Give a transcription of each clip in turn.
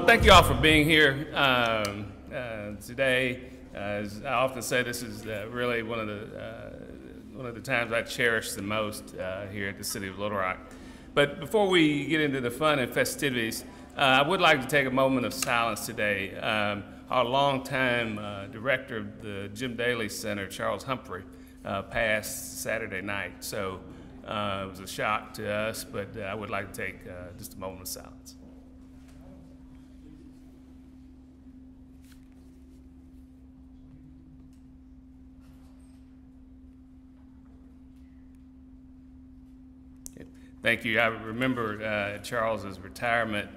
Thank you all for being here today. As I often say, this is really one of the times I cherish the most here at the City of Little Rock. But before we get into the fun and festivities, I would like to take a moment of silence today. Our longtime director of the Jim Daly Center, Charles Humphrey, passed Saturday night. So it was a shock to us, but I would like to take just a moment of silence. Thank you. I remember Charles's retirement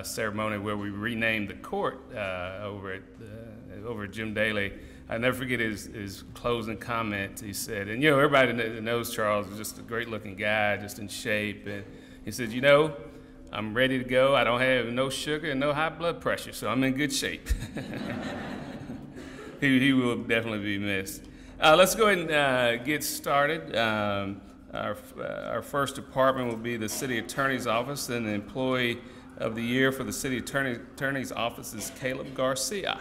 ceremony where we renamed the court over at Jim Daly. I never forget his closing comment. He said, and you know, everybody that knows Charles is just a great-looking guy, just in shape. And he said, you know, I'm ready to go. I don't have no sugar and no high blood pressure, so I'm in good shape. He will definitely be missed. Let's go ahead and get started. Our first department will be the City Attorney's Office, and the Employee of the Year for the City Attorney's Office is Caleb Garcia.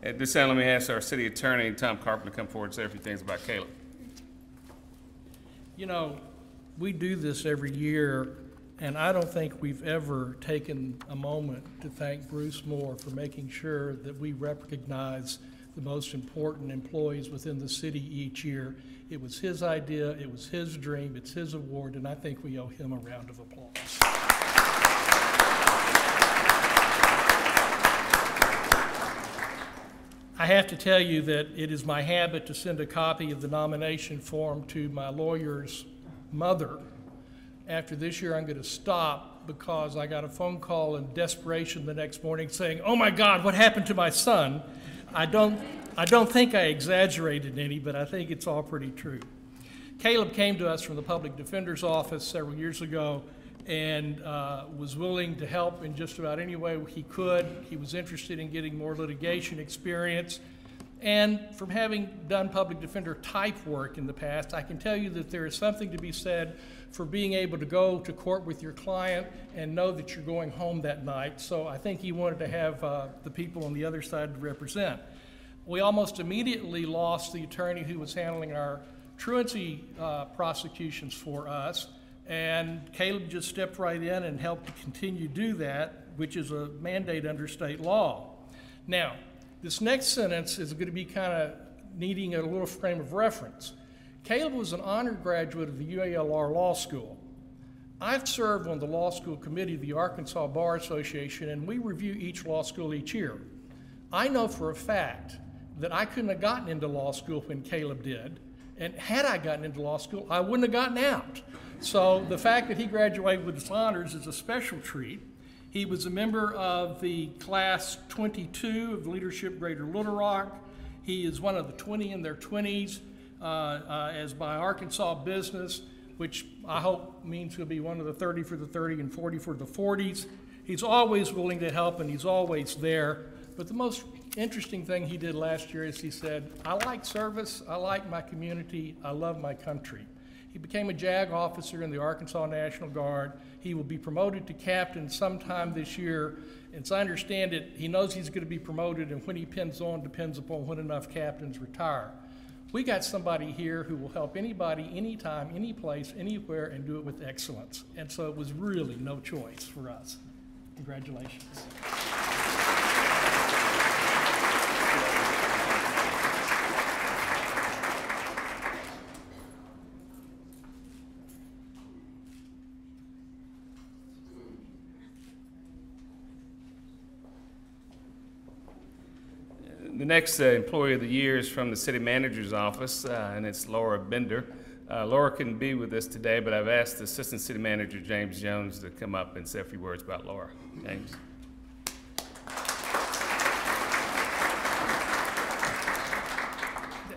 At this time, let me ask our City Attorney, Tom Carpenter, to come forward and say a few things about Caleb. You know, we do this every year, and I don't think we've ever taken a moment to thank Bruce Moore for making sure that we recognize the most important employees within the city each year. It was his idea, it was his dream, it's his award, and I think we owe him a round of applause. I have to tell you that it is my habit to send a copy of the nomination form to my lawyer's mother. After this year, I'm going to stop because I got a phone call in desperation the next morning saying, oh my God, what happened to my son? I don't think I exaggerated any, but I think it's all pretty true. Caleb came to us from the Public Defender's Office several years ago and was willing to help in just about any way he could. He was interested in getting more litigation experience. And from having done public defender type work in the past, I can tell you that there is something to be said for being able to go to court with your client and know that you're going home that night. So I think he wanted to have the people on the other side to represent. We almost immediately lost the attorney who was handling our truancy prosecutions for us. And Caleb just stepped right in and helped to continue to do that, which is a mandate under state law. Now, this next sentence is going to be kind of needing a little frame of reference. Caleb was an honor graduate of the UALR Law School. I've served on the law school committee of the Arkansas Bar Association, and we review each law school each year. I know for a fact that I couldn't have gotten into law school when Caleb did, and had I gotten into law school, I wouldn't have gotten out. So the fact that he graduated with his honors is a special treat. He was a member of the class 22 of Leadership Greater Little Rock. He is one of the 20 in their 20s as by Arkansas Business, which I hope means he'll be one of the 30 for the 30 and 40 for the 40s. He's always willing to help and he's always there. But the most interesting thing he did last year is he said, I like service, I like my community, I love my country. He became a JAG officer in the Arkansas National Guard. He will be promoted to captain sometime this year. And as I understand it, he knows he's going to be promoted, and when he pins on depends upon when enough captains retire. We got somebody here who will help anybody, anytime, any place, anywhere, and do it with excellence. And so it was really no choice for us. Congratulations. The next Employee of the Year is from the City Manager's Office, and it's Laura Bender. Laura couldn't be with us today, but I've asked Assistant City Manager James Jones to come up and say a few words about Laura. James.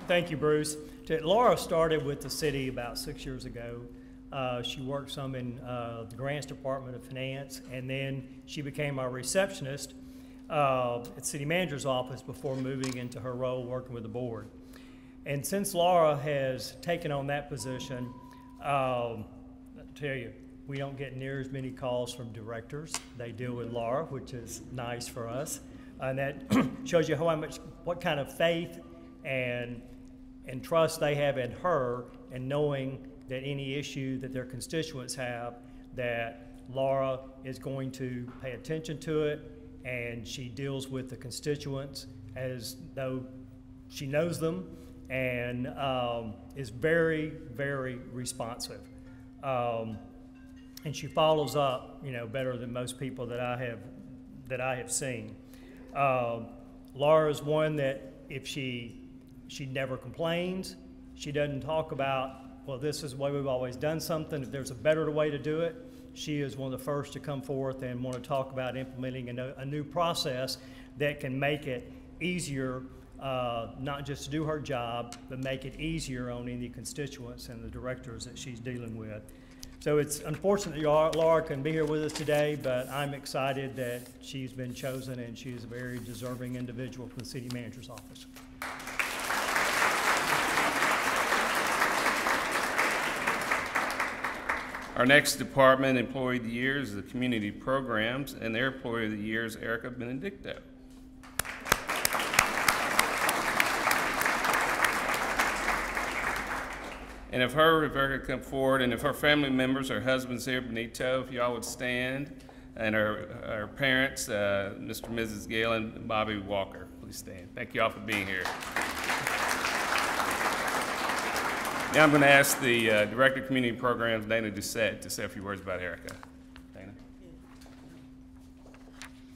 Thank you, Bruce. Laura started with the city about 6 years ago. She worked some in the Grants Department of Finance, and then she became our receptionist at City Manager's office before moving into her role working with the board. And since Laura has taken on that position, I tell you, we don't get near as many calls from directors. They deal with Laura, which is nice for us. And that shows you what kind of faith and trust they have in her, and knowing that any issue that their constituents have, that Laura is going to pay attention to it, and she deals with the constituents as though she knows them, and is very, very responsive. And she follows up, better than most people that I have seen. Laura's one that if she never complains. She doesn't talk about, well, this is the way we've always done something. If there's a better way to do it, she is one of the first to come forth and want to talk about implementing a new process that can make it easier, not just to do her job, but make it easier on any constituents and the directors that she's dealing with. So it's unfortunate that Laura couldn't be here with us today, but I'm excited that she's been chosen, and she's a very deserving individual for the city manager's office. Our next department employee of the year is the community programs, and their employee of the year is Erika Benedicto. And if Erika could come forward, and if her family members, her husband's here, Benedicto, if y'all would stand, and our parents, Mr. and Mrs. Gale and Bobbie Walker, please stand. Thank you all for being here. Now I'm going to ask the Director of Community Programs, Dana Doucette, to say a few words about Erika. Dana.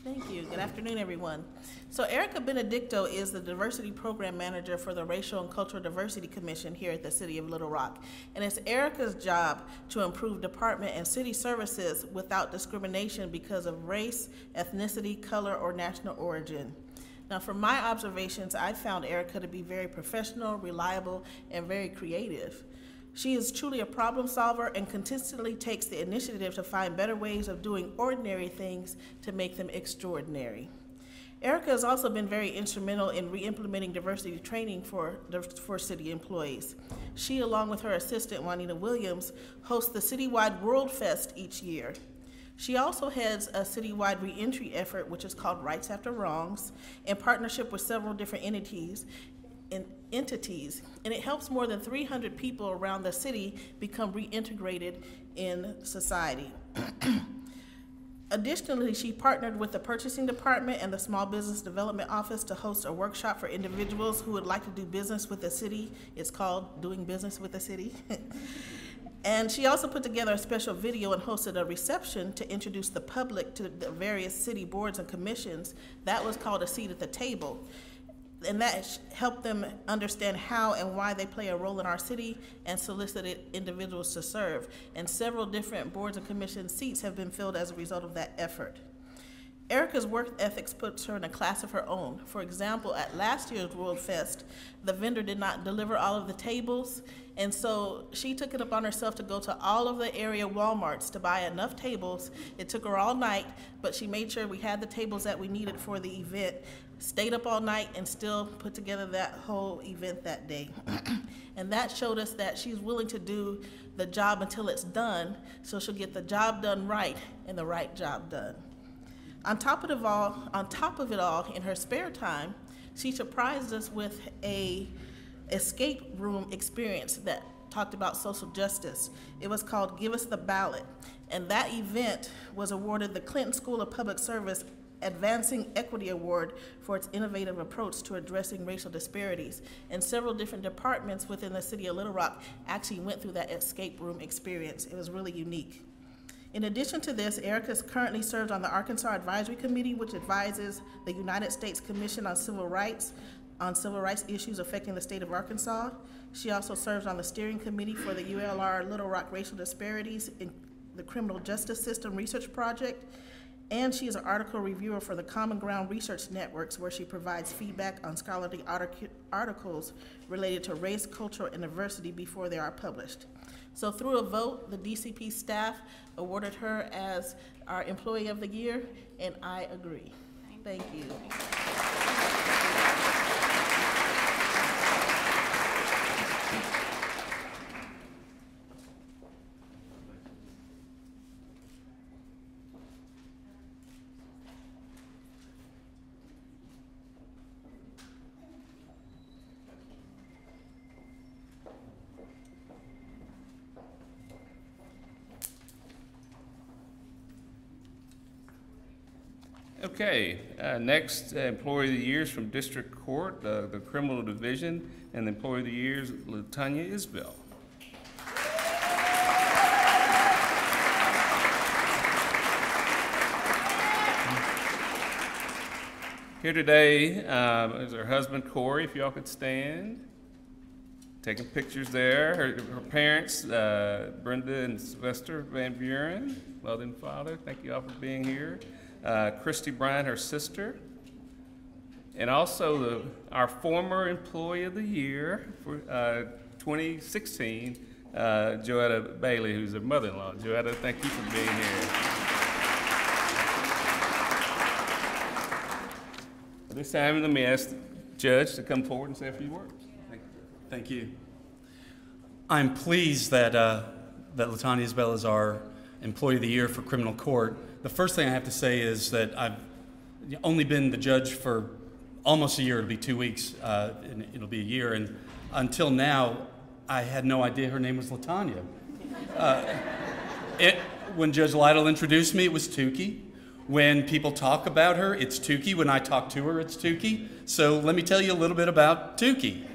Thank you. Good afternoon, everyone. So Erika Benedicto is the Diversity Program Manager for the Racial and Cultural Diversity Commission here at the City of Little Rock. And it's Erika's job to improve department and city services without discrimination because of race, ethnicity, color, or national origin. Now, from my observations, I found Erika to be very professional, reliable, and very creative. She is truly a problem solver and consistently takes the initiative to find better ways of doing ordinary things to make them extraordinary. Erika has also been very instrumental in re-implementing diversity training for city employees. She, along with her assistant, Juanita Williams, hosts the citywide World Fest each year. She also heads a citywide reentry effort, which is called Rights After Wrongs, in partnership with several different entities, and it helps more than 300 people around the city become reintegrated in society. Additionally, she partnered with the purchasing department and the Small Business Development Office to host a workshop for individuals who would like to do business with the city. It's called Doing Business with the City. And she also put together a special video and hosted a reception to introduce the public to the various city boards and commissions. That was called A Seat at the Table. And that helped them understand how and why they play a role in our city and solicited individuals to serve. And several different boards and commission seats have been filled as a result of that effort. Erika's work ethics puts her in a class of her own. For example, at last year's World Fest, the vendor did not deliver all of the tables, and so she took it upon herself to go to all of the area Walmarts to buy enough tables. It took her all night, but she made sure we had the tables that we needed for the event, stayed up all night, and still put together that whole event that day. And that showed us that she's willing to do the job until it's done, so she'll get the job done right and the right job done. On top of it all, in her spare time, she surprised us with a escape room experience that talked about social justice. It was called Give Us the Ballot, and that event was awarded the Clinton School of Public Service Advancing Equity Award for its innovative approach to addressing racial disparities. And several different departments within the city of Little Rock actually went through that escape room experience. It was really unique. In addition to this, Erika currently serves on the Arkansas Advisory Committee, which advises the United States Commission on Civil Rights issues affecting the state of Arkansas. She also serves on the steering committee for the ULR Little Rock Racial Disparities in the Criminal Justice System Research Project. And she is an article reviewer for the Common Ground Research Networks, where she provides feedback on scholarly articles related to race, culture, and diversity before they are published. So through a vote, the DCP staff awarded her as our Employee of the Year, and I agree. Thank you. Okay, next, Employee of the Years from District Court, the Criminal Division, and the Employee of the Years, Latonya Isabella. Here today is her husband, Corey, if y'all could stand. Taking pictures there. Her parents, Brenda and Sylvester Van Buren, mother and father. Thank you all for being here. Christy Bryant, her sister. And also our former Employee of the Year for 2016, Joetta Bailey, who's her mother-in-law. Joetta, thank you for being here. This time, let me ask the judge to come forward and say a few words. Thank you. I'm pleased that Latonya Isabella is our Employee of the Year for Criminal Court. The first thing I have to say is that I've only been the judge for almost a year. It'll be 2 weeks, and it'll be a year. And until now, I had no idea her name was Latonya. When Judge Lytle introduced me, it was Tukey. When people talk about her, it's Tukey. When I talk to her, it's Tukey. So let me tell you a little bit about Tukey.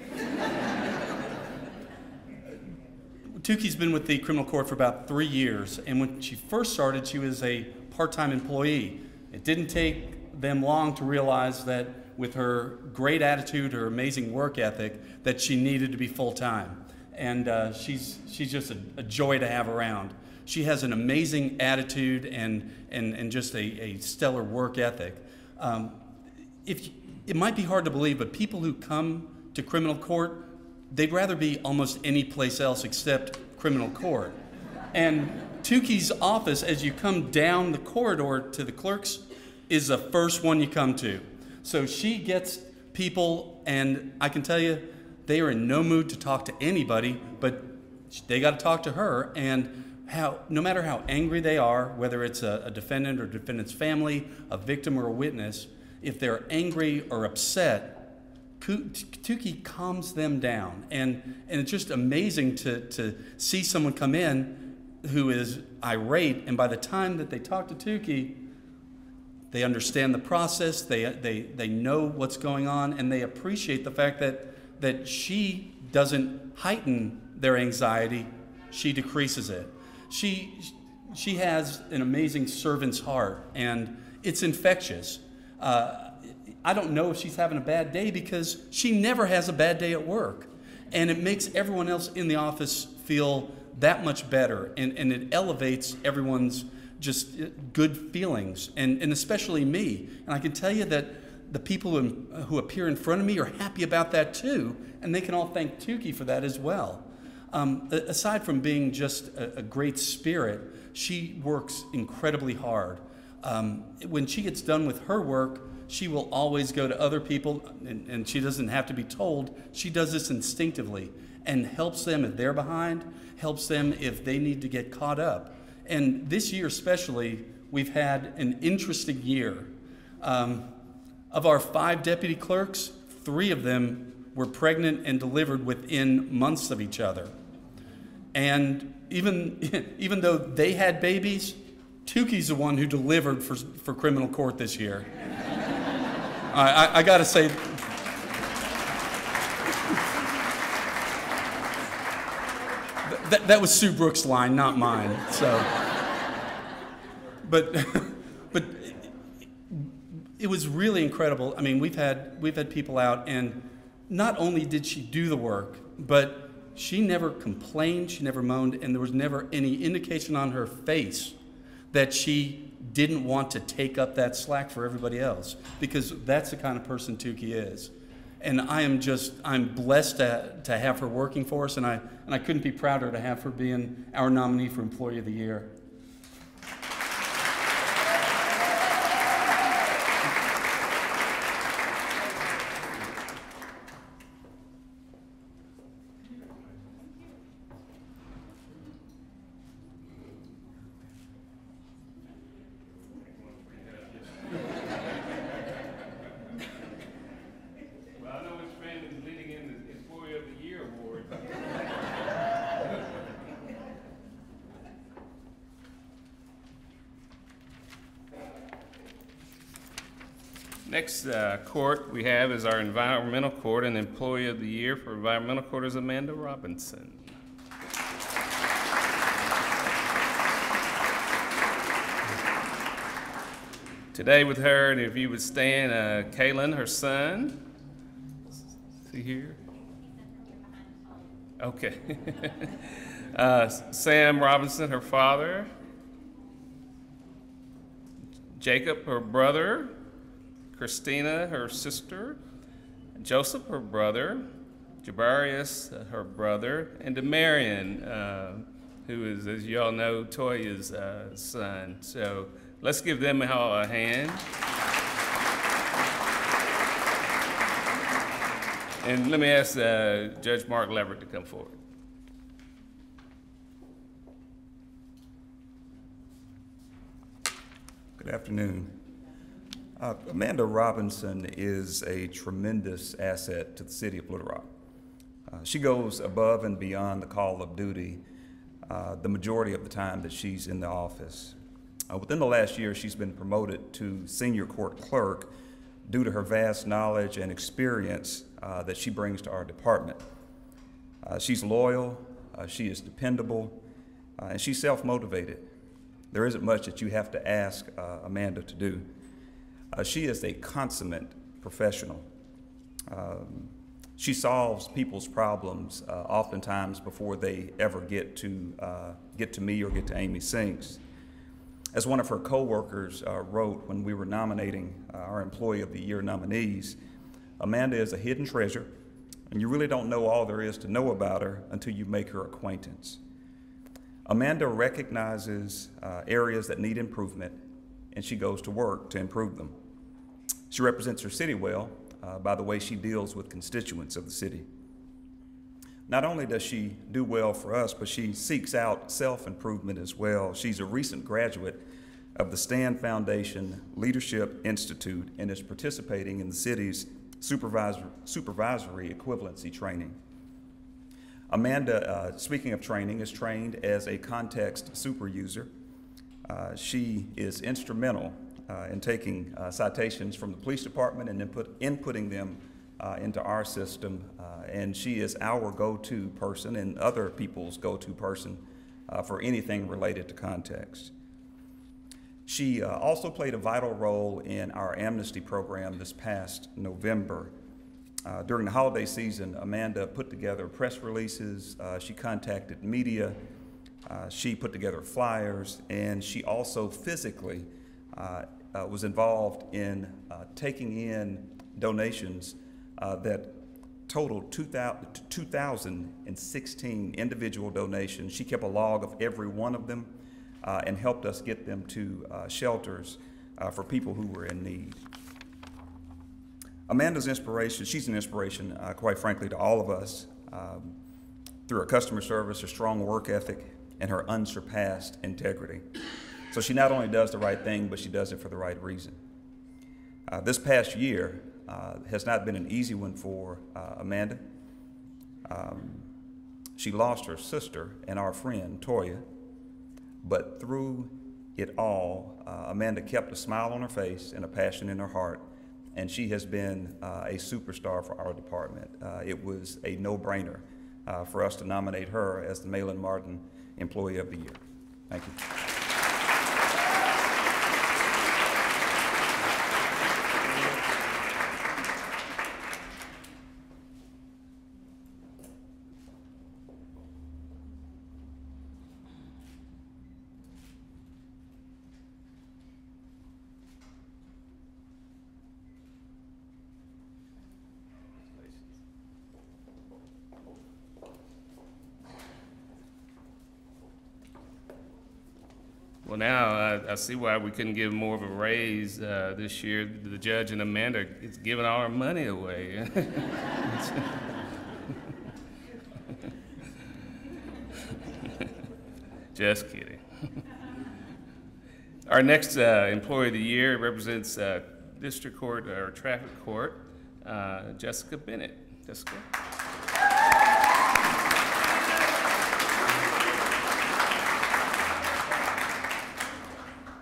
Tukey's been with the criminal court for about 3 years, and when she first started, she was a part-time employee. It didn't take them long to realize that with her great attitude, her amazing work ethic, that she needed to be full-time. And she's just a joy to have around. She has an amazing attitude and just a stellar work ethic. It might be hard to believe, but people who come to criminal court, they'd rather be almost any place else except criminal court. And Tukey's office, as you come down the corridor to the clerks, is the first one you come to. So she gets people, and I can tell you, they are in no mood to talk to anybody, but they got to talk to her. And no matter how angry they are, whether it's a defendant or defendant's family, a victim or a witness, if they're angry or upset, Tukey calms them down. And it's just amazing to see someone come in who is irate, and by the time that they talk to Tukey, they understand the process, they know what's going on, and they appreciate the fact that she doesn't heighten their anxiety, she decreases it. She has an amazing servant's heart, and it's infectious. I don't know if she's having a bad day because she never has a bad day at work. And it makes everyone else in the office feel that much better, and it elevates everyone's just good feelings, and especially me. And I can tell you that the people who appear in front of me are happy about that too, and they can all thank Tukey for that as well. Aside from being just a great spirit, she works incredibly hard. When she gets done with her work, she will always go to other people, and she doesn't have to be told. She does this instinctively and helps them if they're behind, helps them if they need to get caught up. And this year especially, we've had an interesting year. Of our 5 deputy clerks, 3 of them were pregnant and delivered within months of each other. And even though they had babies, Tukey's the one who delivered for criminal court this year. I got to say, that was Sue Brooks' line, not mine. So, but it was really incredible. I mean, we've had people out, and not only did she do the work, but she never complained, she never moaned, and there was never any indication on her face that she didn't want to take up that slack for everybody else, because that's the kind of person Tukey is. And I'm blessed to have her working for us, and I couldn't be prouder to have her being our nominee for Employee of the Year. Next court we have is our Environmental Court, and Employee of the Year for Environmental Court is Amanda Robinson. Today with her, and if you would stand, Kaylin, her son. See here? Okay. Sam Robinson, her father. Jacob, her brother. Christina, her sister. Joseph, her brother. Jabarius, her brother. And Demarion, who is, as you all know, Toya's son. So let's give them all a hand. And let me ask Judge Mark Leverett to come forward. Good afternoon. Amanda Robinson is a tremendous asset to the city of Little Rock. She goes above and beyond the call of duty the majority of the time that she's in the office. Within the last year, she's been promoted to senior court clerk due to her vast knowledge and experience that she brings to our department. She's loyal, she is dependable, and she's self-motivated. There isn't much that you have to ask Amanda to do. She is a consummate professional. She solves people's problems oftentimes before they ever get to me or get to Amy Sinks. As one of her co-workers wrote when we were nominating our Employee of the Year nominees, Amanda is a hidden treasure, and you really don't know all there is to know about her until you make her acquaintance. Amanda recognizes areas that need improvement, and she goes to work to improve them. She represents her city well by the way she deals with constituents of the city. Not only does she do well for us, but she seeks out self-improvement as well. She's a recent graduate of the Stand Foundation Leadership Institute and is participating in the city's supervisory equivalency training. Amanda, speaking of training, is trained as a context super user. She is instrumental in taking citations from the police department and inputting them into our system, and she is our go-to person and other people's go-to person for anything related to context. She also played a vital role in our amnesty program this past November. During the holiday season, Amanda put together press releases, she contacted media, she put together flyers, and she also physically was involved in taking in donations that totaled 2,016 individual donations. She kept a log of every one of them and helped us get them to shelters for people who were in need. Amanda's inspiration, she's an inspiration, quite frankly, to all of us through her customer service, her strong work ethic, and her unsurpassed integrity. So she not only does the right thing, but she does it for the right reason. This past year has not been an easy one for Amanda. She lost her sister and our friend, Toya, but through it all, Amanda kept a smile on her face and a passion in her heart, and she has been a superstar for our department. It was a no-brainer for us to nominate her as the Malin Martin Employee of the Year. Thank you. Well, now I see why we couldn't give more of a raise this year. The judge and Amanda is giving all our money away. Just kidding. Our next Employee of the Year represents District Court or Traffic Court, Jessica Bennett. Jessica.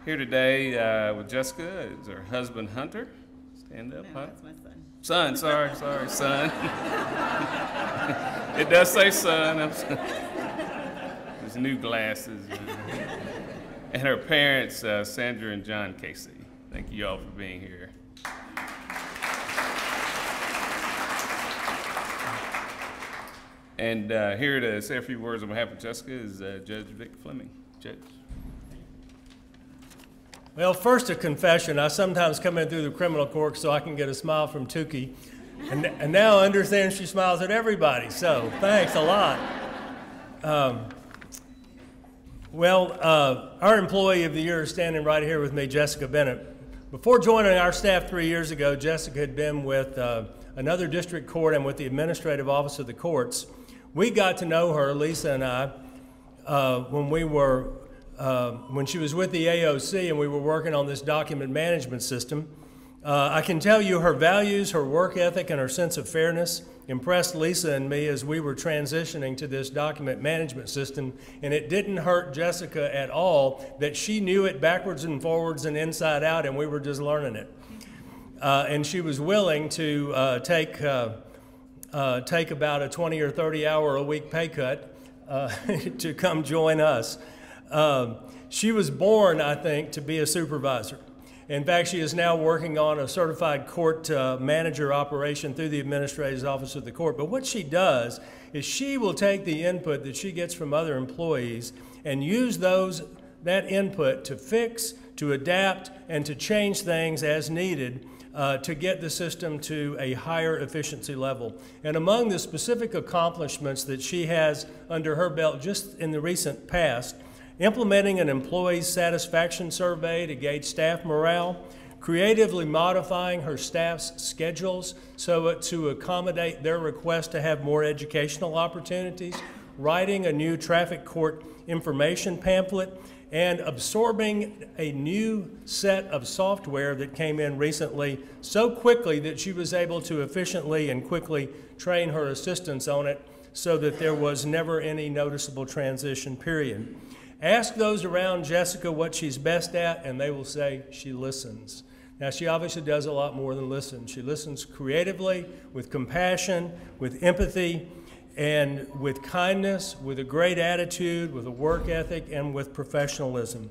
Here today with Jessica is her husband, Hunter. Stand up, No, huh? that's my son. Son, sorry, son. It does say son. His new glasses. And her parents, Sandra and John Casey. Thank you all for being here. And here to say a few words on behalf of Jessica is Judge Vic Fleming. Judge. Well, first a confession. I sometimes come in through the criminal court so I can get a smile from Tukey. And now I understand she smiles at everybody, so thanks a lot. Our employee of the year is standing right here with me, Jessica Bennett. Before joining our staff 3 years ago, Jessica had been with another district court and with the administrative office of the courts. We got to know her, Lisa and I, when she was with the AOC and we were working on this document management system. I can tell you her values, her work ethic, and her sense of fairness impressed Lisa and me as we were transitioning to this document management system, and it didn't hurt Jessica at all that she knew it backwards and forwards and inside out, and we were just learning it. And she was willing to take about a 20 or 30 hour a week pay cut to come join us. She was born, I think, to be a supervisor. In fact, she is now working on a certified court manager operation through the administrative office of the court. But what she does is she will take the input that she gets from other employees and use that input to fix, to adapt, and to change things as needed to get the system to a higher efficiency level. And among the specific accomplishments that she has under her belt just in the recent past, implementing an employee satisfaction survey to gauge staff morale, creatively modifying her staff's schedules so to accommodate their request to have more educational opportunities, writing a new traffic court information pamphlet, and absorbing a new set of software that came in recently so quickly that she was able to efficiently and quickly train her assistants on it so that there was never any noticeable transition period. Ask those around Jessica what she's best at, and they will say she listens. Now, she obviously does a lot more than listen. She listens creatively, with compassion, with empathy, and with kindness, with a great attitude, with a work ethic, and with professionalism.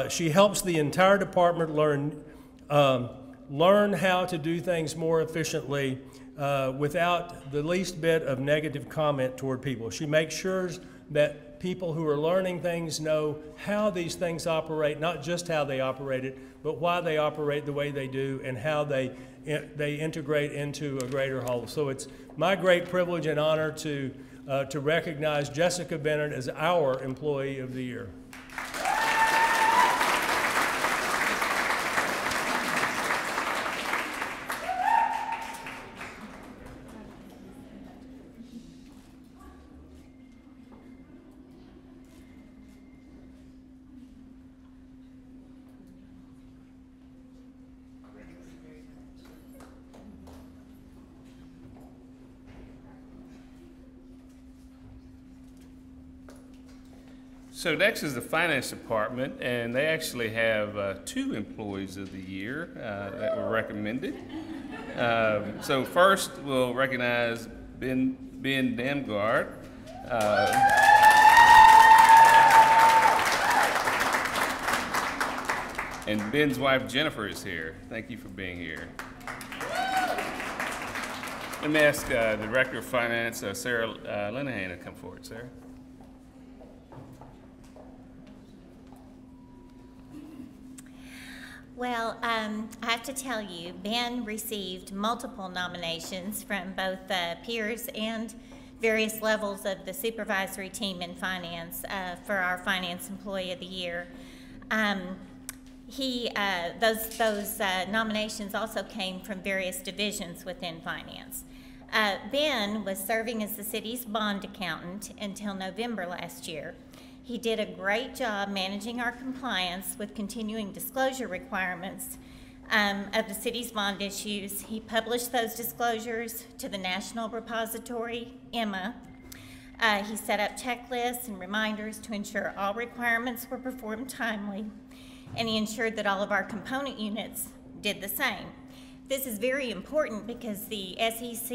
She helps the entire department learn how to do things more efficiently without the least bit of negative comment toward people. She makes sure that people who are learning things know how these things operate, not just how they operate it, but why they operate the way they do and how they integrate into a greater whole. So it's my great privilege and honor to recognize Jessica Bennett as our Employee of the Year. So next is the Finance Department, and they actually have 2 Employees of the Year that were recommended. So first, we'll recognize Ben Damgard. And Ben's wife, Jennifer, is here. Thank you for being here. Let me ask the Director of Finance, Sarah Linehan, to come forward. Sarah. Well, I have to tell you, Ben received multiple nominations from both peers and various levels of the supervisory team in finance for our Finance Employee of the Year. Those nominations also came from various divisions within finance. Ben was serving as the city's bond accountant until November last year. He did a great job managing our compliance with continuing disclosure requirements of the city's bond issues. He published those disclosures to the National Repository, EMMA. He set up checklists and reminders to ensure all requirements were performed timely, and he ensured that all of our component units did the same. This is very important because the SEC,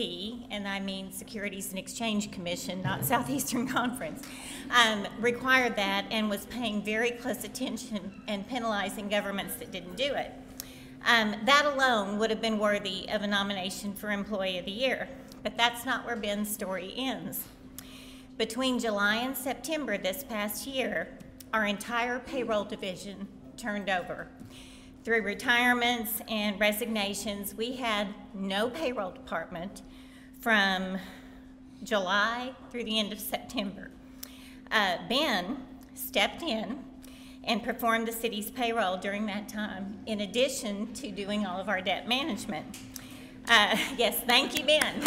and I mean Securities and Exchange Commission, not Southeastern Conference, required that and was paying very close attention and penalizing governments that didn't do it. That alone would have been worthy of a nomination for Employee of the Year, but that's not where Ben's story ends. Between July and September this past year, our entire payroll division turned over. Through retirements and resignations, we had no payroll department from July through the end of September. Ben stepped in and performed the city's payroll during that time, in addition to doing all of our debt management. Yes, thank you, Ben.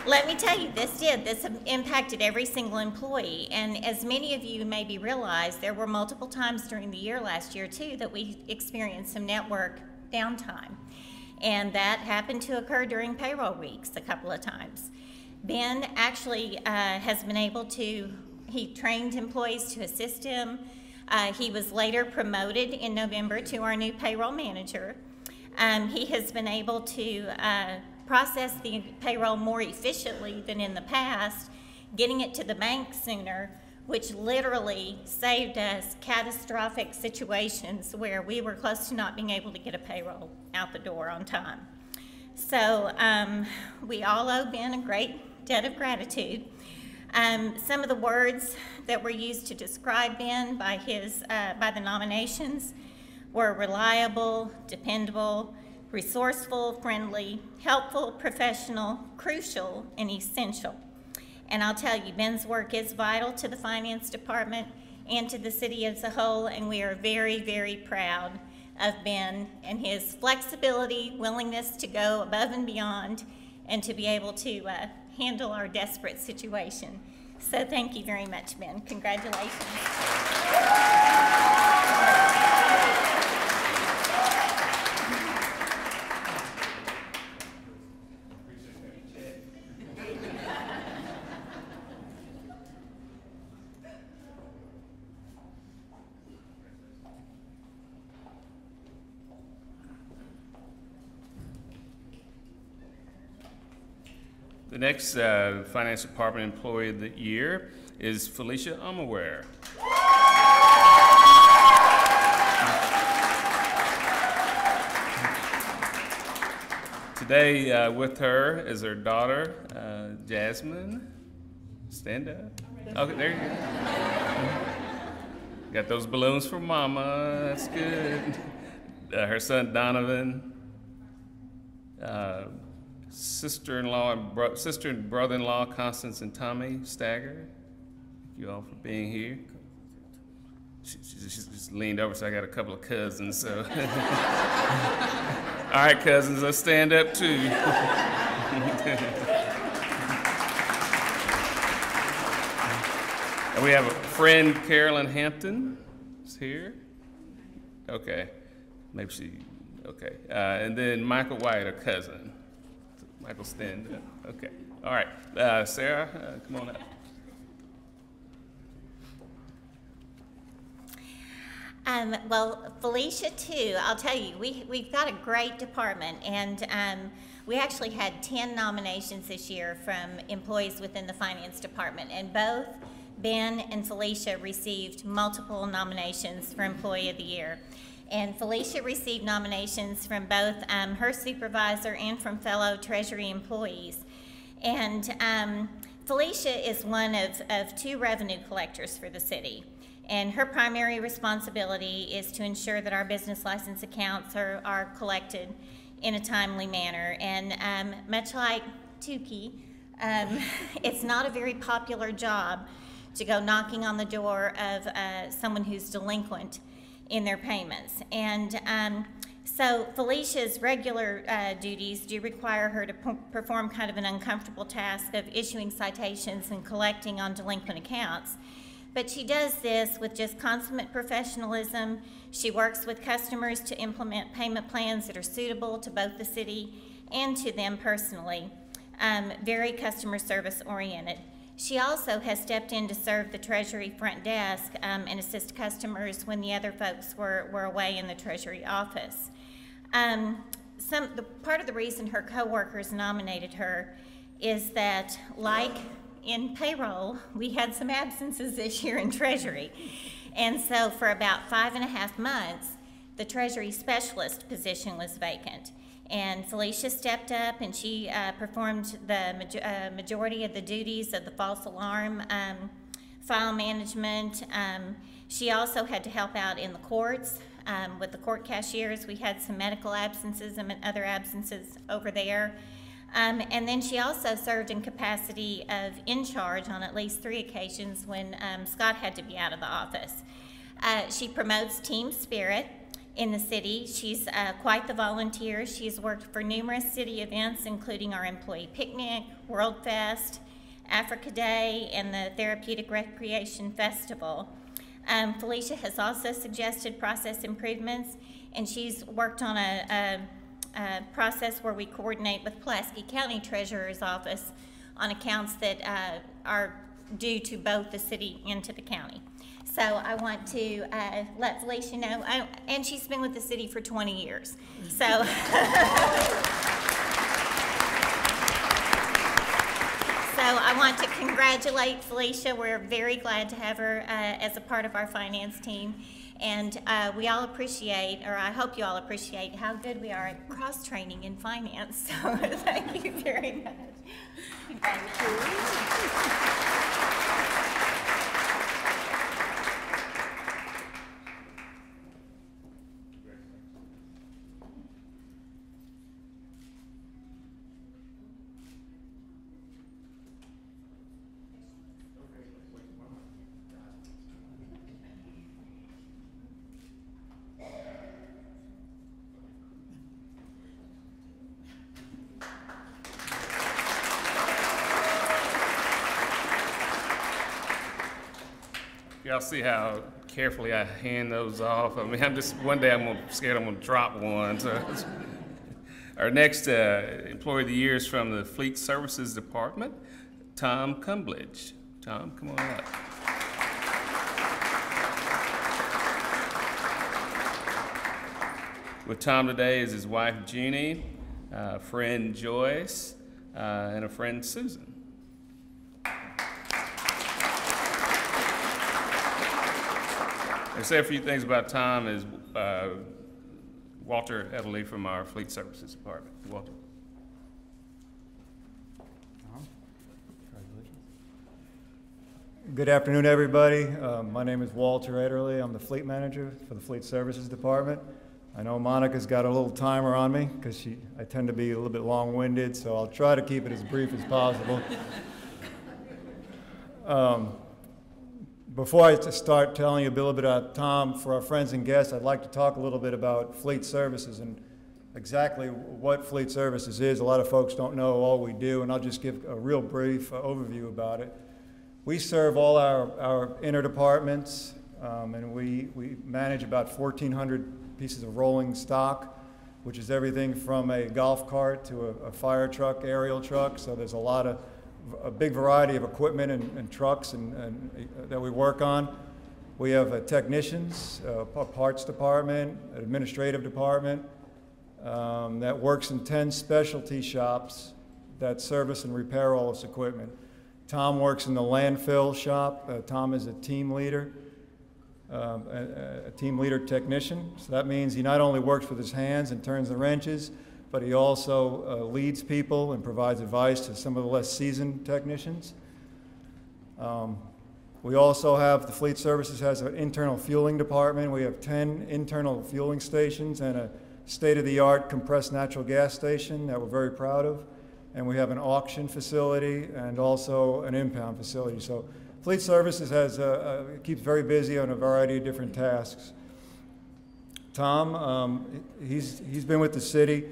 Let me tell you, this impacted every single employee, and as many of you maybe realize, there were multiple times during the year last year too that we experienced some network downtime, and that happened to occur during payroll weeks a couple of times. Ben actually has been able to, he trained employees to assist him. He was later promoted in November to our new payroll manager. He has been able to process the payroll more efficiently than in the past, getting it to the bank sooner, which literally saved us catastrophic situations where we were close to not being able to get a payroll out the door on time. So we all owe Ben a great debt of gratitude. Some of the words that were used to describe Ben by the nominations were reliable, dependable, resourceful, friendly, helpful, professional, crucial, and essential. And I'll tell you, Ben's work is vital to the finance department and to the city as a whole, and we are very, very proud of Ben and his flexibility, willingness to go above and beyond, and to be able to handle our desperate situation. So thank you very much, Ben. Congratulations. The next Finance Department Employee of the Year is Felicia Umaware. Today with her is her daughter, Jasmine. Stand up. Okay, there you go. Got those balloons for Mama, that's good. Her son, Donovan. Sister-in-law and brother-in-law, Constance and Tommy Stagger. Thank you all for being here. She just leaned over, so I got a couple of cousins. So, all right, cousins, let's stand up too. And we have a friend, Carolyn Hampton, is here. Okay, maybe she. Okay, and then Michael White, a cousin. Michael, stand up. Okay. All right. Sarah, come on up. Well, Felicia, too, I'll tell you, we've got a great department, and we actually had 10 nominations this year from employees within the finance department, and both Ben and Felicia received multiple nominations for Employee of the Year. And Felicia received nominations from both her supervisor and from fellow Treasury employees. And Felicia is one of 2 revenue collectors for the city. And her primary responsibility is to ensure that our business license accounts are collected in a timely manner. And much like Tukey, it's not a very popular job to go knocking on the door of someone who's delinquent in their payments. And so Felicia's regular duties do require her to perform kind of an uncomfortable task of issuing citations and collecting on delinquent accounts. But she does this with just consummate professionalism. She works with customers to implement payment plans that are suitable to both the city and to them personally. Very customer service oriented. She also has stepped in to serve the Treasury front desk and assist customers when the other folks were away in the Treasury office. Part of the reason her coworkers nominated her is that, like in payroll, we had some absences this year in Treasury. And so for about 5.5 months, the Treasury specialist position was vacant. And Felicia stepped up and she performed the majority of the duties of the false alarm file management. She also had to help out in the courts with the court cashiers. We had some medical absences and other absences over there. And then she also served in capacity of in charge on at least 3 occasions when Scott had to be out of the office. She promotes team spirit in the city. She's quite the volunteer. She's worked for numerous city events, including our employee picnic, World Fest, Africa Day, and the Therapeutic Recreation Festival. Felicia has also suggested process improvements, and she's worked on a process where we coordinate with Pulaski County Treasurer's Office on accounts that are due to both the city and to the county. So I want to let Felicia know, and she's been with the city for 20 years. So, I want to congratulate Felicia. We're very glad to have her as a part of our finance team. And we all appreciate, or I hope you all appreciate, how good we are at cross-training in finance. So thank you very much. Thank you. Y'all see how carefully I hand those off? I mean, one day I'm scared I'm gonna drop one. So. Our next Employee of the Year is from the Fleet Services Department, Tom Cumbledge. Tom, come on up. With Tom today is his wife, Jeannie, friend Joyce, and a friend, Susan. To say a few things about Tom is Walter Eberle from our Fleet Services Department. Walter. Good afternoon, everybody. My name is Walter Ederle. I'm the Fleet Manager for the Fleet Services Department. I know Monica's got a little timer on me because I tend to be a little bit long-winded, so I'll try to keep it as brief as possible. Before I start telling you a little bit about Tom, for our friends and guests, I'd like to talk a little bit about Fleet Services and exactly what Fleet Services is. A lot of folks don't know all we do, and I'll just give a real brief overview about it. We serve all our inner departments, and we manage about 1,400 pieces of rolling stock, which is everything from a golf cart to a fire truck, aerial truck. So there's a big variety of equipment and trucks that we work on. We have technicians, a parts department, an administrative department that works in 10 specialty shops that service and repair all this equipment. Tom works in the landfill shop. Tom is a team leader, a team leader technician. So that means he not only works with his hands and turns the wrenches, but he also leads people and provides advice to some of the less seasoned technicians. We also have, the Fleet Services has an internal fueling department. We have 10 internal fueling stations and a state-of-the-art compressed natural gas station that we're very proud of. And we have an auction facility and also an impound facility. So Fleet Services keeps very busy on a variety of different tasks. Tom, he's been with the city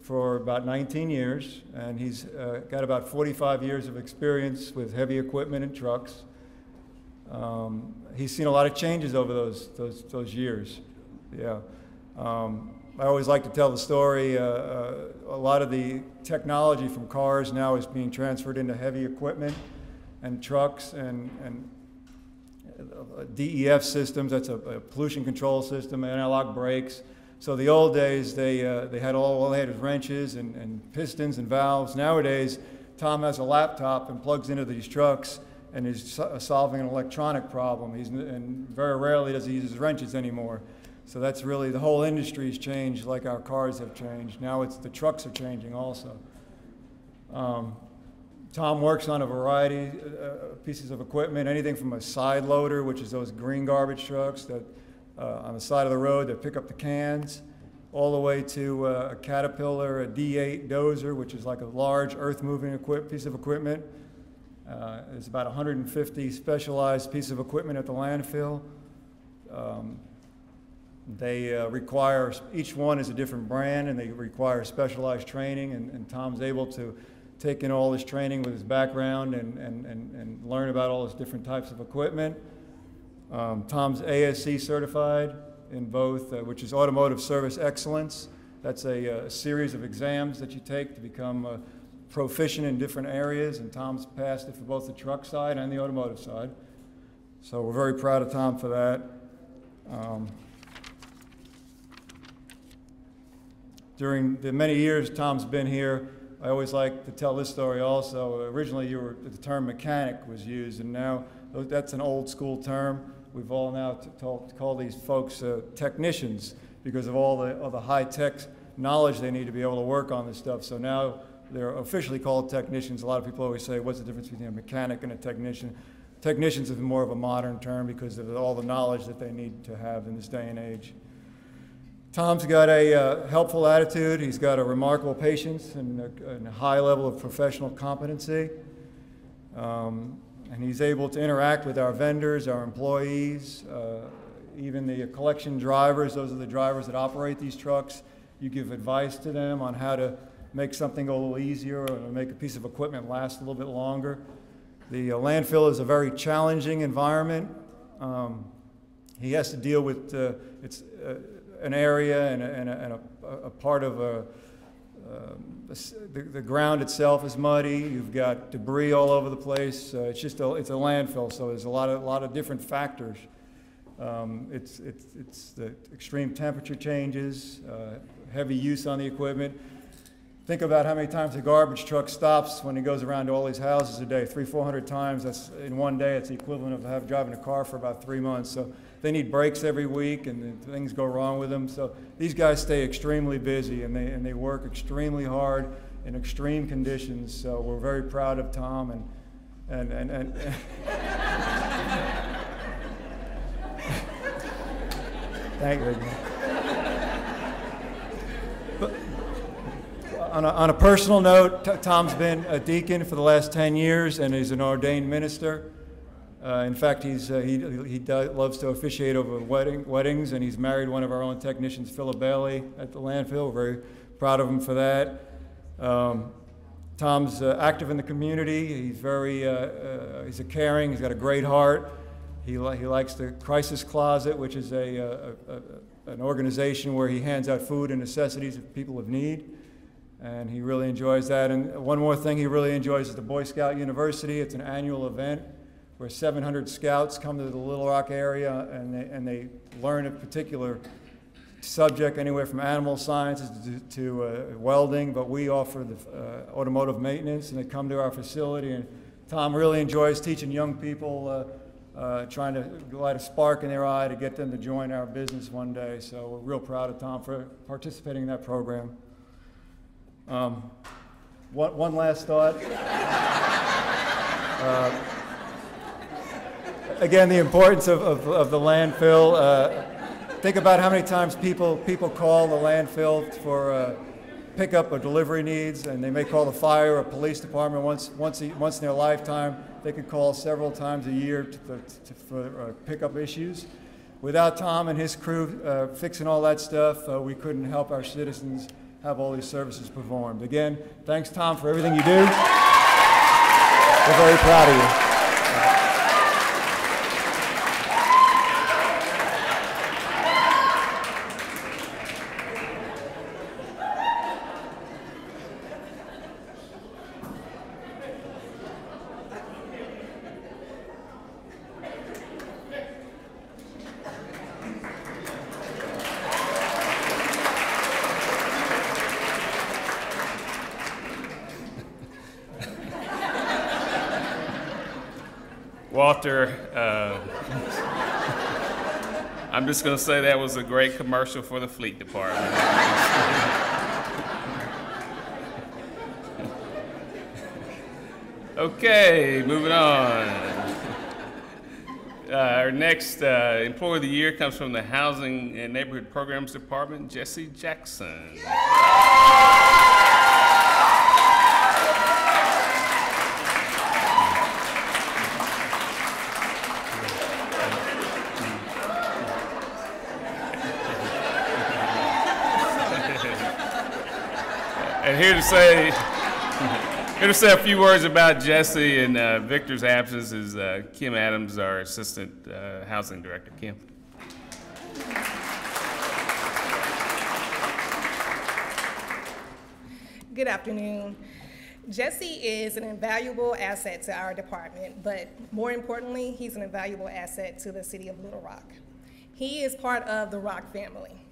for about 19 years, and he's got about 45 years of experience with heavy equipment and trucks. He's seen a lot of changes over those years. Yeah. I always like to tell the story, a lot of the technology from cars now is being transferred into heavy equipment, and trucks and DEF systems, that's a pollution control system, analog brakes. So the old days, they had all they had was wrenches and pistons and valves. Nowadays, Tom has a laptop and plugs into these trucks and is solving an electronic problem. And very rarely does he use his wrenches anymore. So that's really, the whole industry's changed like our cars have changed. Now the trucks are changing also. Tom works on a variety of pieces of equipment, anything from a side loader, which is those green garbage trucks that on the side of the road that pick up the cans, all the way to a Caterpillar, a D8 dozer, which is like a large earth-moving piece of equipment. There's about 150 specialized pieces of equipment at the landfill. They require, each one is a different brand, and they require specialized training, and Tom's able to take in all this training with his background and learn about all those different types of equipment. Tom's ASC certified in both, which is Automotive Service Excellence. That's a series of exams that you take to become proficient in different areas, and Tom's passed it for both the truck side and the automotive side. So we're very proud of Tom for that. During the many years Tom's been here, I always like to tell this story also. Originally, the term mechanic was used, and now that's an old school term. We've all now call these folks technicians because of all the high-tech knowledge they need to be able to work on this stuff. So now they're officially called technicians. A lot of people always say, what's the difference between a mechanic and a technician? Technicians is more of a modern term because of all the knowledge that they need to have in this day and age. Tom's got a helpful attitude. He's got a remarkable patience and a high level of professional competency. And he's able to interact with our vendors, our employees, even the collection drivers. Those are the drivers that operate these trucks. You give advice to them on how to make something go a little easier or make a piece of equipment last a little bit longer. The landfill is a very challenging environment. He has to deal with an area and a part of the ground itself is muddy. You've got debris all over the place. It's a landfill, so there's a lot of different factors. It's the extreme temperature changes, heavy use on the equipment. Think about how many times a garbage truck stops when he goes around to all these houses a day, 300-400 times. That's in one day. It's the equivalent of driving a car for about 3 months. So they need breaks every week, and things go wrong with them. So these guys stay extremely busy, and they work extremely hard in extreme conditions. So we're very proud of Tom and thank you. On a personal note, Tom's been a deacon for the last 10 years, and he's an ordained minister. In fact, he loves to officiate over weddings, and he's married one of our own technicians, Isabella, at the landfill. We're very proud of him for that. Tom's active in the community. He's he's a caring. He's got a great heart. He likes the Crisis Closet, which is an organization where he hands out food and necessities to people of need. And he really enjoys that. And one more thing he really enjoys is the Boy Scout University. It's an annual event where 700 scouts come to the Little Rock area and they learn a particular subject, anywhere from animal sciences to welding, but we offer the automotive maintenance, and they come to our facility. And Tom really enjoys teaching young people, trying to light a spark in their eye to get them to join our business one day. So we're real proud of Tom for participating in that program. One last thought. Again, the importance of the landfill. Think about how many times people call the landfill for pickup or delivery needs, and they may call the fire or police department once in their lifetime. They could call several times a year for pickup issues. Without Tom and his crew fixing all that stuff, we couldn't help our citizens have all these services performed. Again, thanks, Tom, for everything you do. We're very proud of you. Walter, I'm just going to say that was a great commercial for the fleet department. Okay, moving on. Our next Employee of the Year comes from the Housing and Neighborhood Programs Department, Jesse Jackson. And here to say a few words about Jesse and Victor's absence is Kim Adams, our Assistant Housing Director. Kim. Good afternoon. Jesse is an invaluable asset to our department, but more importantly, he's an invaluable asset to the city of Little Rock. He is part of the Rock family.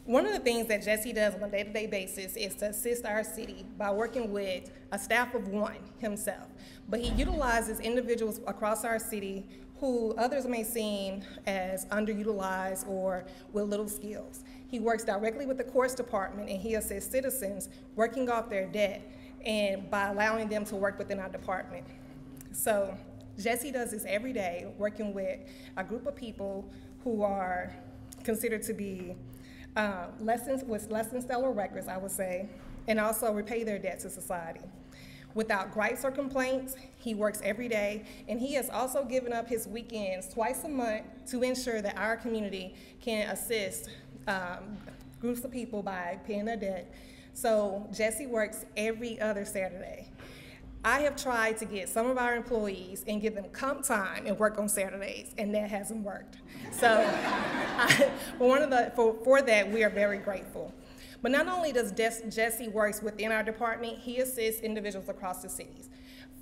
One of the things that Jesse does on a day-to-day basis is to assist our city by working with a staff of one himself. But he utilizes individuals across our city who others may seem as underutilized or with little skills. He works directly with the courts department and he assists citizens working off their debt and by allowing them to work within our department. So Jesse does this every day, working with a group of people who are considered to be less than stellar records, I would say, and also repay their debt to society. Without gripes or complaints, he works every day, and he has also given up his weekends twice a month to ensure that our community can assist groups of people by paying their debt. So Jesse works every other Saturday. I have tried to get some of our employees and give them comp time and work on Saturdays, and that hasn't worked. So for that, we are very grateful. But not only does Jesse work within our department, he assists individuals across the cities,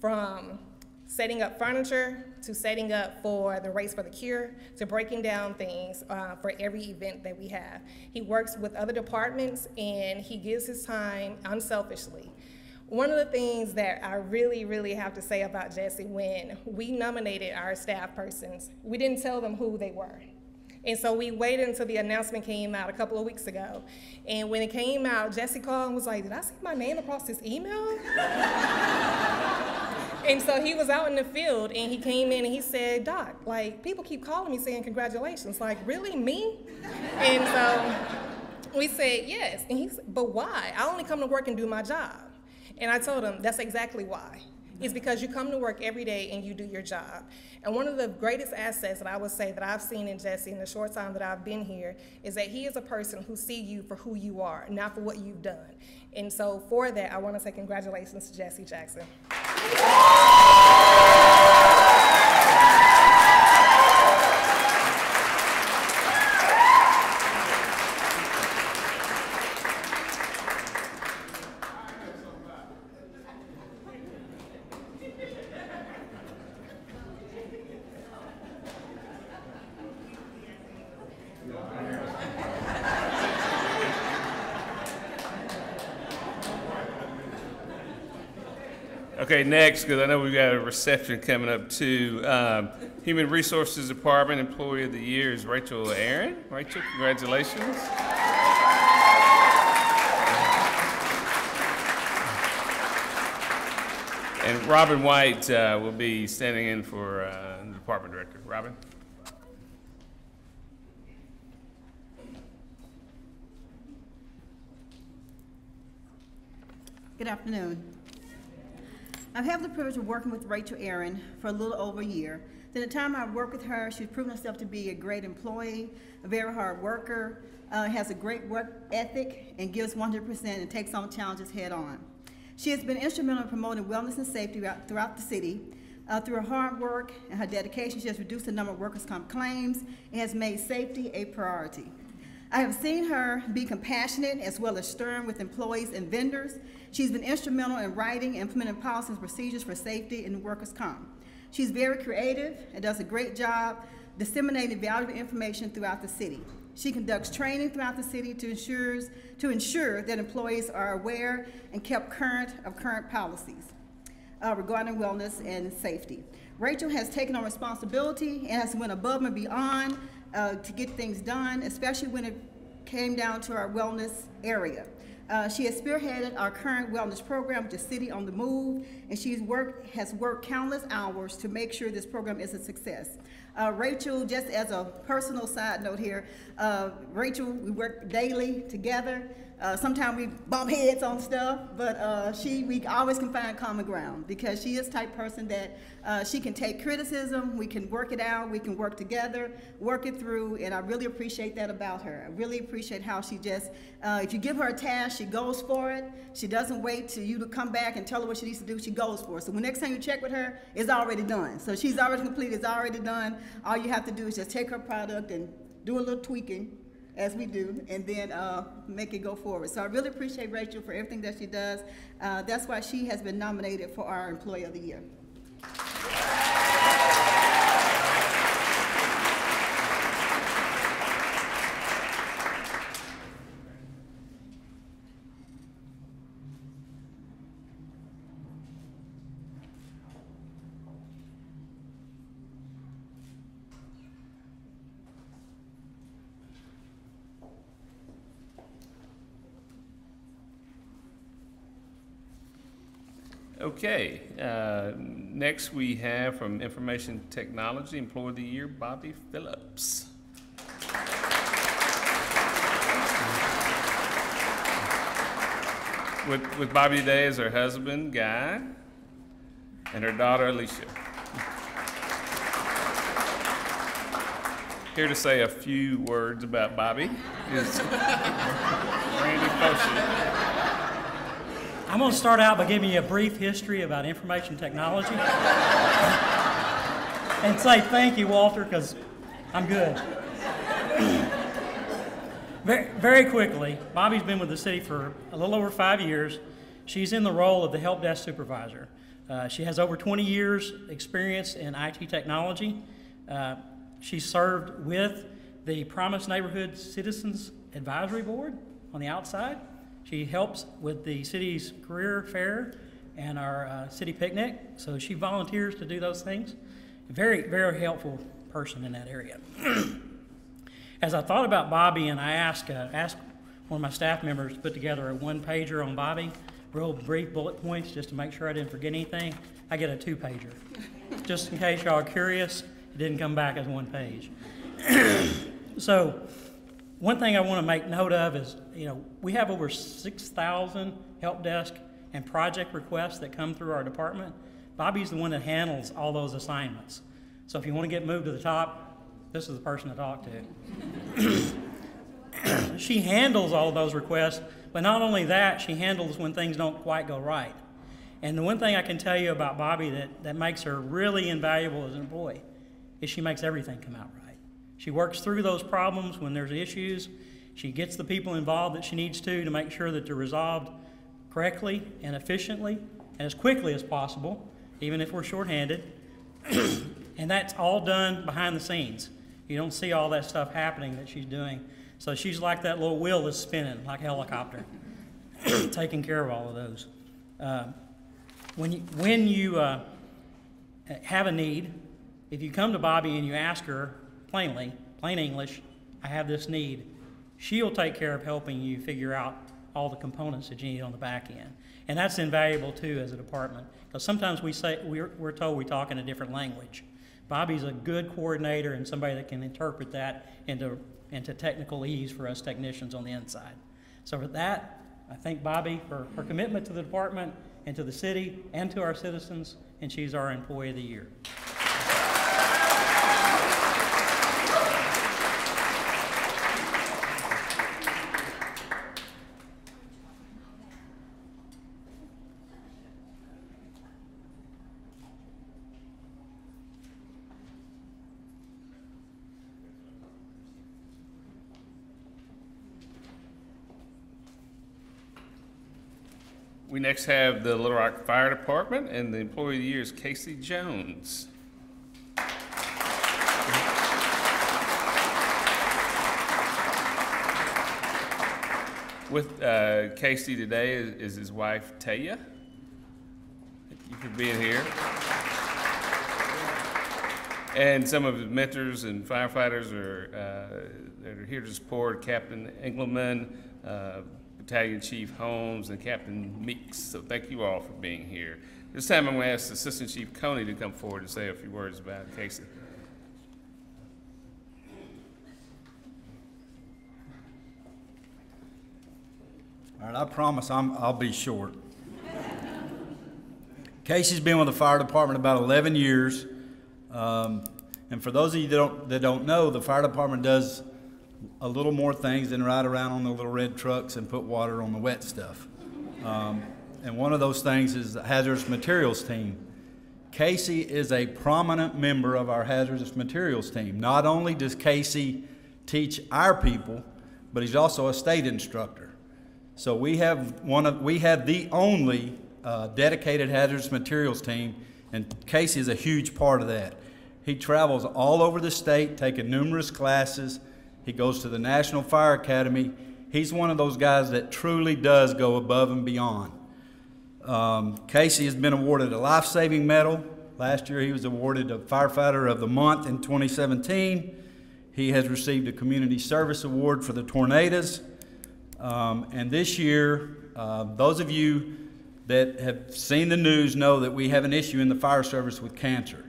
from setting up furniture to setting up for the Race for the Cure to breaking down things for every event that we have. He works with other departments and he gives his time unselfishly. One of the things that I really have to say about Jesse, when we nominated our staff persons, we didn't tell them who they were. And so we waited until the announcement came out a couple of weeks ago. And when it came out, Jesse called and was like, "Did I see my name across this email?" And so he was out in the field and he came in and he said, "Doc, like, people keep calling me saying congratulations." Like, really, me? And so we said, "Yes." And he said, "But why? I only come to work and do my job." And I told him, that's exactly why. It's because you come to work every day and you do your job. And one of the greatest assets that I would say that I've seen in Jesse in the short time that I've been here is that he is a person who sees you for who you are, not for what you've done. And so for that, I want to say congratulations to Jesse Jackson. Okay, next, because I know we've got a reception coming up too. Human Resources Department Employee of the Year is Rachel Aaron. Rachel, congratulations. And Robin White will be standing in for the department director. Robin. Good afternoon. I've had the privilege of working with Rachel Aaron for a little over a year. In the time I've worked with her, she's proven herself to be a great employee, a very hard worker, has a great work ethic, and gives 100% and takes on challenges head on. She has been instrumental in promoting wellness and safety throughout the city. Through her hard work and her dedication, she has reduced the number of workers' comp claims and has made safety a priority. I have seen her be compassionate as well as stern with employees and vendors. She's been instrumental in writing and implementing policies and procedures for safety in workers' comp. She's very creative and does a great job disseminating valuable information throughout the city. She conducts training throughout the city to ensure that employees are aware and kept current of current policies regarding wellness and safety. Rachel has taken on responsibility and has went above and beyond to get things done, especially when it came down to our wellness area. She has spearheaded our current wellness program, which is City on the Move, and has worked countless hours to make sure this program is a success. Rachel, just as a personal side note here, Rachel, we work daily together. Sometimes we bump heads on stuff, but we always can find common ground because she is the type person that she can take criticism, we can work it out, we can work together, work it through, and I really appreciate that about her. I really appreciate how she just, if you give her a task, she goes for it. She doesn't wait till you to come back and tell her what she needs to do, she goes for it. So when next time you check with her, it's already done. So she's already completed, it's already done. All you have to do is just take her product and do a little tweaking, as we do, and then make it go forward. So I really appreciate Rachel for everything that she does. That's why she has been nominated for our Employee of the Year. Okay, next we have from Information Technology, Employee of the Year, Bobbie Phillips. With Bobbie today is her husband, Guy, and her daughter, Felicia. Here to say a few words about Bobbie is Randy Foshi. I'm going to start out by giving you a brief history about information technology and say thank you, Walter, because I'm good. Very quickly, Bobbie's been with the city for a little over 5 years. She's in the role of the help desk supervisor. She has over 20 years experience in IT technology. She served with the Promise Neighborhood Citizens Advisory Board on the outside. She helps with the city's career fair and our city picnic, so she volunteers to do those things. Very, very helpful person in that area. As I thought about Bobbie, and I asked one of my staff members to put together a one-pager on Bobbie, real brief bullet points just to make sure I didn't forget anything, I get a two-pager. Just in case y'all are curious, it didn't come back as one page. So, one thing I want to make note of is, we have over 6,000 help desk and project requests that come through our department. Bobbie's the one that handles all those assignments. So if you want to get moved to the top, this is the person to talk to. She handles all of those requests, but not only that, she handles when things don't quite go right. And the one thing I can tell you about Bobbie that makes her really invaluable as an employee is she makes everything come out right. She works through those problems when there's issues. She gets the people involved that she needs to make sure that they're resolved correctly and efficiently and as quickly as possible, even if we're shorthanded. And that's all done behind the scenes. You don't see all that stuff happening that she's doing. So she's like that little wheel that's spinning, like a helicopter, taking care of all of those. When you have a need, if you come to Bobbie and you ask her plain English, I have this need, she'll take care of helping you figure out all the components that you need on the back end. And that's invaluable too as a department, because sometimes we're told we talk in a different language. Bobbie's a good coordinator and somebody that can interpret that into technical ease for us technicians on the inside. So for that, I thank Bobbie for her commitment to the department and to the city and to our citizens, and she's our Employee of the Year. We next have the Little Rock Fire Department, and the Employee of the Year is Casey Jones. With Casey today is his wife, Taya. Thank you for being here. And some of his mentors and firefighters are here to support Captain Engelman, Battalion Chief Holmes, and Captain Meeks. So thank you all for being here. This time I'm going to ask Assistant Chief Coney to come forward and say a few words about Casey. All right, I promise I'll be short. Casey's been with the fire department about 11 years. And for those of you that don't know, the fire department does a little more things than ride around on the little red trucks and put water on the wet stuff. And one of those things is the hazardous materials team. Casey is a prominent member of our hazardous materials team. Not only does Casey teach our people, but he's also a state instructor. So we have the only dedicated hazardous materials team, and Casey is a huge part of that. He travels all over the state, taking numerous classes. He goes to the National Fire Academy. He's one of those guys that truly does go above and beyond. Casey has been awarded a life-saving medal. Last year he was awarded a Firefighter of the Month in 2017. He has received a Community Service Award for the tornadoes. And this year, those of you that have seen the news know that we have an issue in the fire service with cancer.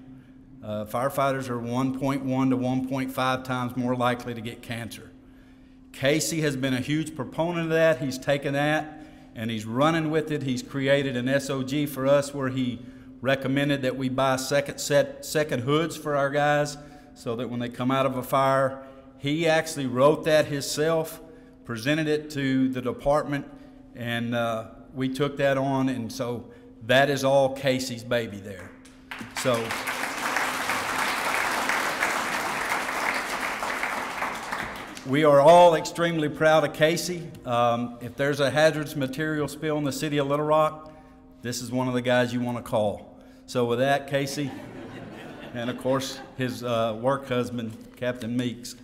Firefighters are 1.1 to 1.5 times more likely to get cancer. Casey has been a huge proponent of that. He's taken that and he's running with it. He's created an SOG for us where he recommended that we buy second hoods for our guys so that when they come out of a fire, he actually wrote that himself, presented it to the department, and we took that on, and so that is all Casey's baby there. So we are all extremely proud of Casey. If there's a hazardous material spill in the city of Little Rock, this is one of the guys you want to call. So with that, Casey, and of course his work husband, Captain Meeks.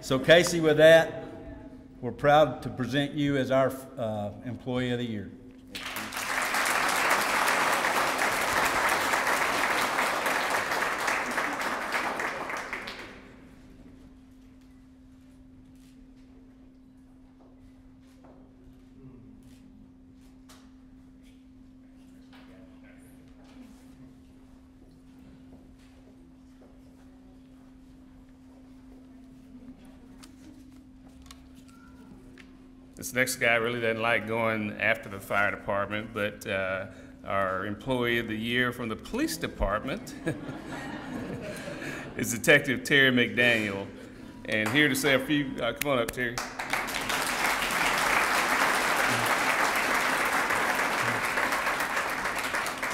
So Casey, with that, we're proud to present you as our Employee of the Year. This next guy really doesn't like going after the fire department, but our Employee of the Year from the police department is Detective Terry McDaniel. And here to say a few, come on up, Terry.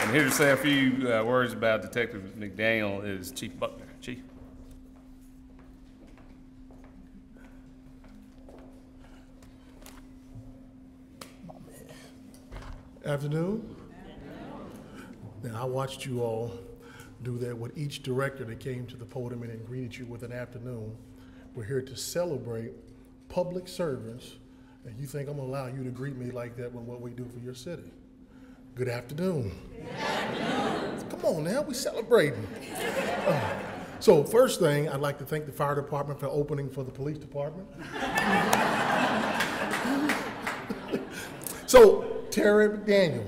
And here to say a few words about Detective McDaniel is Chief Buckner. Chief. Afternoon. Now, I watched you all do that with each director that came to the podium and greeted you with an afternoon. We're here to celebrate public servants, and you think I'm gonna allow you to greet me like that with what we do for your city? Good afternoon. Good afternoon. Come on now, we celebrating. So first thing, I'd like to thank the fire department for opening for the police department. So, Terry McDaniel.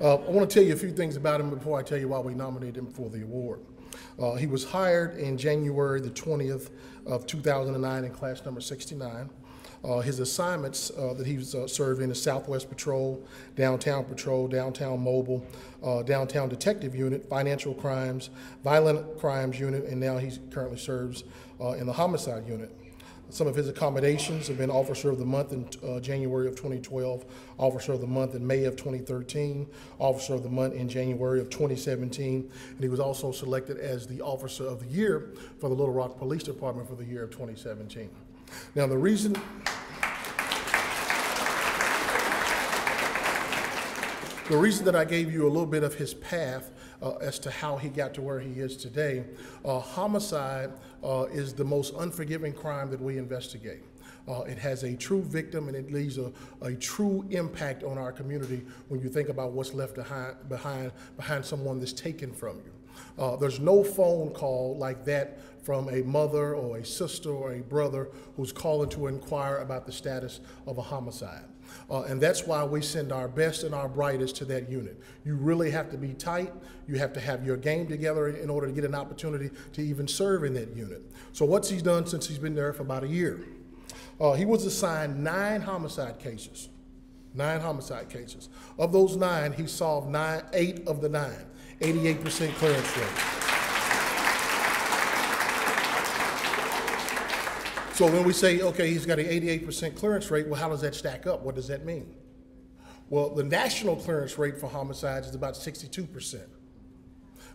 I want to tell you a few things about him before I tell you why we nominated him for the award. He was hired in January the 20th of 2009 in class number 69. His assignments that he's served in is Southwest Patrol, Downtown Mobile, Downtown Detective Unit, Financial Crimes, Violent Crimes Unit, and now he currently serves in the Homicide Unit. Some of his accommodations have been Officer of the Month in January of 2012, Officer of the Month in May of 2013, Officer of the Month in January of 2017, and he was also selected as the Officer of the Year for the Little Rock Police Department for the year of 2017. Now, the reason that I gave you a little bit of his path as to how he got to where he is today, homicide is the most unforgiving crime that we investigate. It has a true victim, and it leaves a true impact on our community when you think about what's left behind someone that's taken from you. There's no phone call like that from a mother or a sister or a brother who's calling to inquire about the status of a homicide. And that's why we send our best and our brightest to that unit. You really have to be tight. You have to have your game together in order to get an opportunity to even serve in that unit. So what's he done since he's been there for about a year? He was assigned 9 homicide cases. 9 homicide cases. Of those 9, he solved 8 of the 9, 88% clearance rate. So when we say, okay, he's got an 88% clearance rate, well, how does that stack up? What does that mean? Well, the national clearance rate for homicides is about 62%.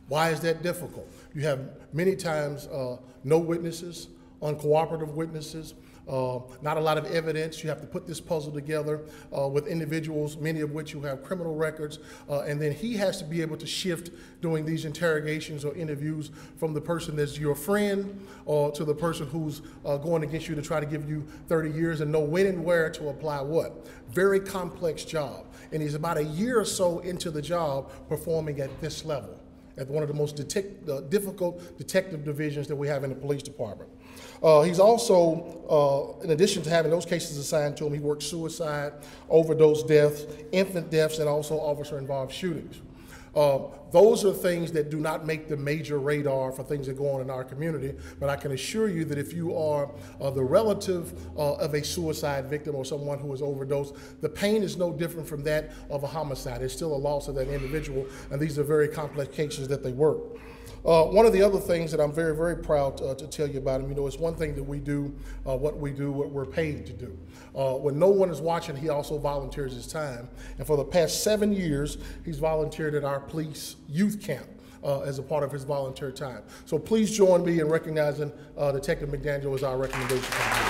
Why is that difficult? You have many times no witnesses, uncooperative witnesses, not a lot of evidence. You have to put this puzzle together with individuals, many of which who have criminal records, and then he has to be able to shift doing these interrogations or interviews from the person that's your friend to the person who's going against you to try to give you 30 years and know when and where to apply what. Very complex job. And he's about a year or so into the job performing at this level, at one of the most difficult detective divisions that we have in the police department. He's also, in addition to having those cases assigned to him, he works suicide, overdose deaths, infant deaths, and also officer-involved shootings. Those are things that do not make the major radar for things that go on in our community, but I can assure you that if you are the relative of a suicide victim or someone who has overdosed, the pain is no different from that of a homicide. It's still a loss of that individual, and these are very complex cases that they work. One of the other things that I'm very, very proud to tell you about him, you know, it's one thing that we do what we're paid to do. When no one is watching, he also volunteers his time. And for the past 7 years, he's volunteered at our police youth camp as a part of his volunteer time. So please join me in recognizing Detective McDaniel as our recommendation for the year.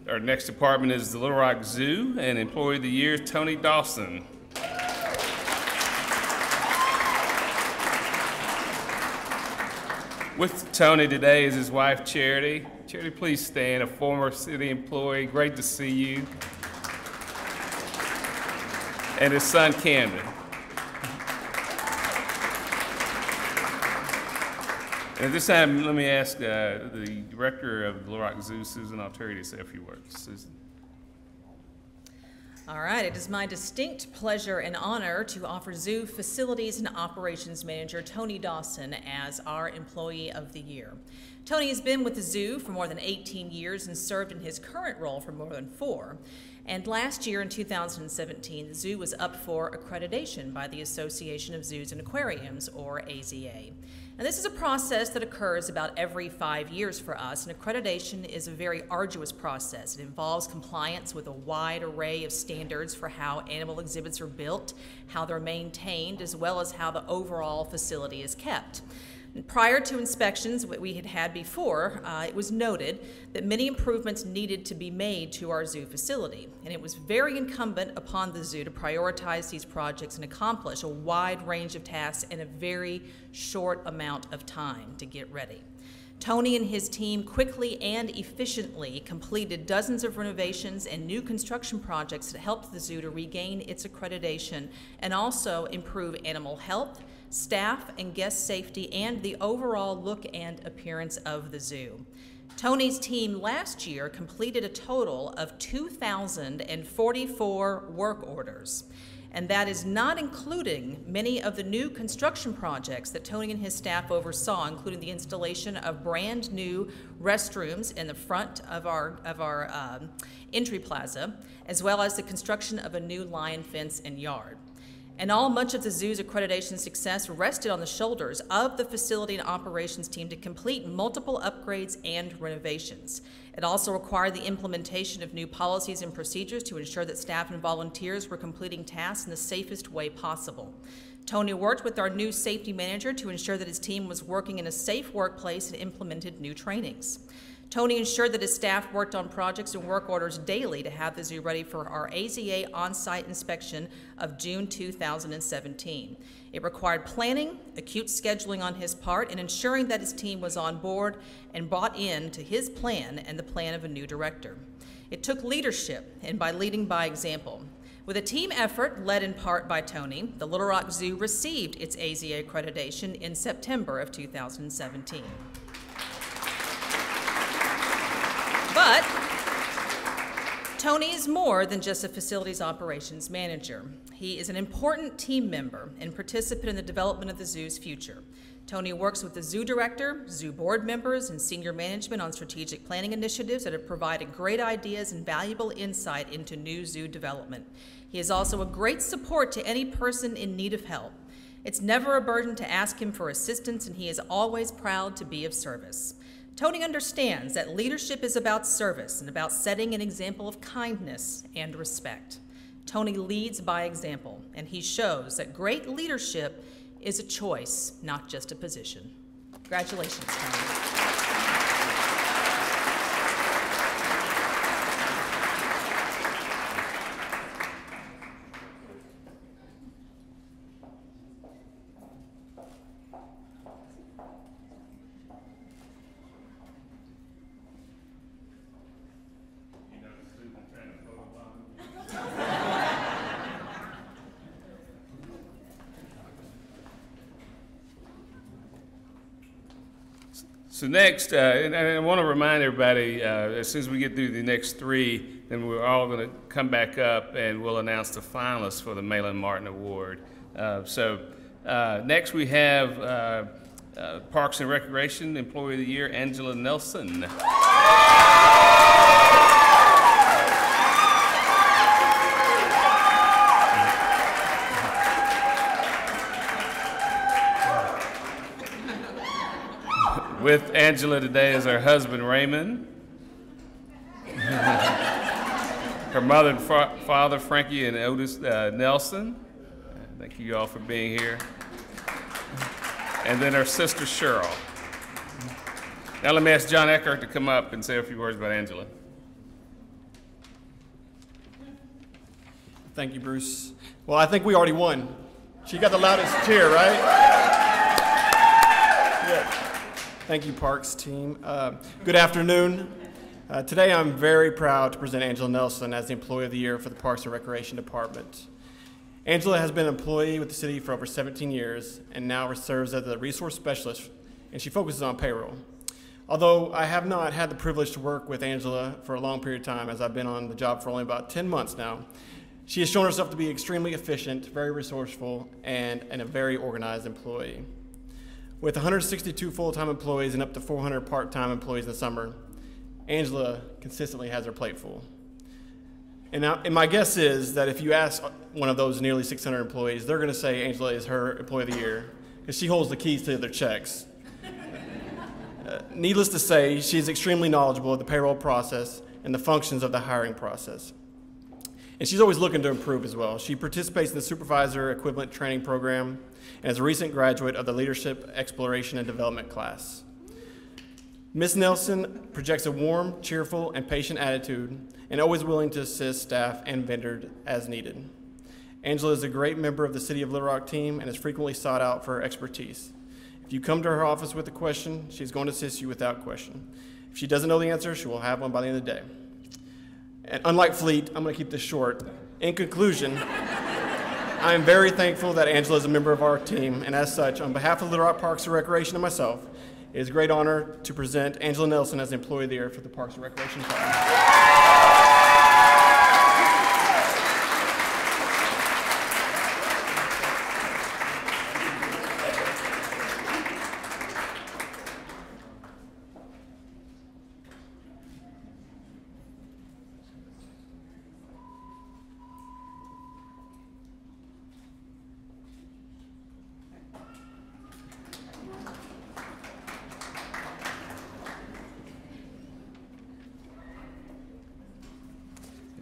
Our next department is the Little Rock Zoo, and Employee of the Year, Tony Dawson. With Tony today is his wife, Charity. Charity, please stand, a former city employee. Great to see you. And his son, Camden. And at this time, let me ask the director of the Little Rock Zoo, Susan Alterity, to say a few words. Susan. All right, it is my distinct pleasure and honor to offer Zoo Facilities and Operations Manager Tony Dawson as our Employee of the Year. Tony has been with the zoo for more than 18 years and served in his current role for more than 4. And last year in 2017, the zoo was up for accreditation by the Association of Zoos and Aquariums, or AZA. And this is a process that occurs about every 5 years for us, and accreditation is a very arduous process. It involves compliance with a wide array of standards for how animal exhibits are built, how they're maintained, as well as how the overall facility is kept. And prior to inspections that we had had before, it was noted that many improvements needed to be made to our zoo facility. And it was very incumbent upon the zoo to prioritize these projects and accomplish a wide range of tasks in a very short amount of time to get ready. Tony and his team quickly and efficiently completed dozens of renovations and new construction projects that helped the zoo to regain its accreditation and also improve animal health, staff and guest safety, and the overall look and appearance of the zoo. Tony's team last year completed a total of 2,044 work orders, and that is not including many of the new construction projects that Tony and his staff oversaw, including the installation of brand new restrooms in the front of our entry plaza, as well as the construction of a new lion fence and yard. In all, much of the zoo's accreditation success rested on the shoulders of the facility and operations team to complete multiple upgrades and renovations. It also required the implementation of new policies and procedures to ensure that staff and volunteers were completing tasks in the safest way possible. Tony worked with our new safety manager to ensure that his team was working in a safe workplace and implemented new trainings. Tony ensured that his staff worked on projects and work orders daily to have the zoo ready for our AZA on-site inspection of June 2017. It required planning, acute scheduling on his part, and ensuring that his team was on board and bought in to his plan and the plan of a new director. It took leadership, and by leading by example. With a team effort led in part by Tony, the Little Rock Zoo received its AZA accreditation in September of 2017. But Tony is more than just a facilities operations manager. He is an important team member and participant in the development of the zoo's future. Tony works with the zoo director, zoo board members, and senior management on strategic planning initiatives that have provided great ideas and valuable insight into new zoo development. He is also a great support to any person in need of help. It's never a burden to ask him for assistance, and he is always proud to be of service. Tony understands that leadership is about service and about setting an example of kindness and respect. Tony leads by example, and he shows that great leadership is a choice, not just a position. Congratulations, Tony. So next, and I want to remind everybody, as soon as we get through the next three, then we're all going to come back up and we'll announce the finalists for the Malin Martin Award. Next we have Parks and Recreation Employee of the Year, Angela Nelson. With Angela today is her husband, Raymond. Her mother and father, Frankie and Otis Nelson. Thank you all for being here. And then her sister, Cheryl. Now let me ask John Eckert to come up and say a few words about Angela. Thank you, Bruce. Well, I think we already won. She got the loudest cheer, right? Yeah. Thank you, Parks team. Good afternoon. Today I'm very proud to present Angela Nelson as the Employee of the Year for the Parks and Recreation Department. Angela has been an employee with the city for over 17 years and now serves as a resource specialist, and she focuses on payroll. Although I have not had the privilege to work with Angela for a long period of time, as I've been on the job for only about 10 months now, she has shown herself to be extremely efficient, very resourceful, and a very organized employee. With 162 full-time employees and up to 400 part-time employees in the summer, Angela consistently has her plate full. And my guess is that if you ask one of those nearly 600 employees, they're going to say Angela is her Employee of the Year because she holds the keys to their checks. Needless to say, she is extremely knowledgeable of the payroll process and the functions of the hiring process. And she's always looking to improve as well. She participates in the Supervisor Equivalent Training Program and is a recent graduate of the Leadership Exploration and Development class. Ms. Nelson projects a warm, cheerful, and patient attitude and always willing to assist staff and vendors as needed. Angela is a great member of the City of Little Rock team and is frequently sought out for her expertise. If you come to her office with a question, she's going to assist you without question. If she doesn't know the answer, she will have one by the end of the day. And unlike Fleet, I'm going to keep this short. In conclusion, I am very thankful that Angela is a member of our team, and as such, on behalf of Little Rock Parks and Recreation and myself, it is a great honor to present Angela Nelson as the Employee of the Year for the Parks and Recreation Department.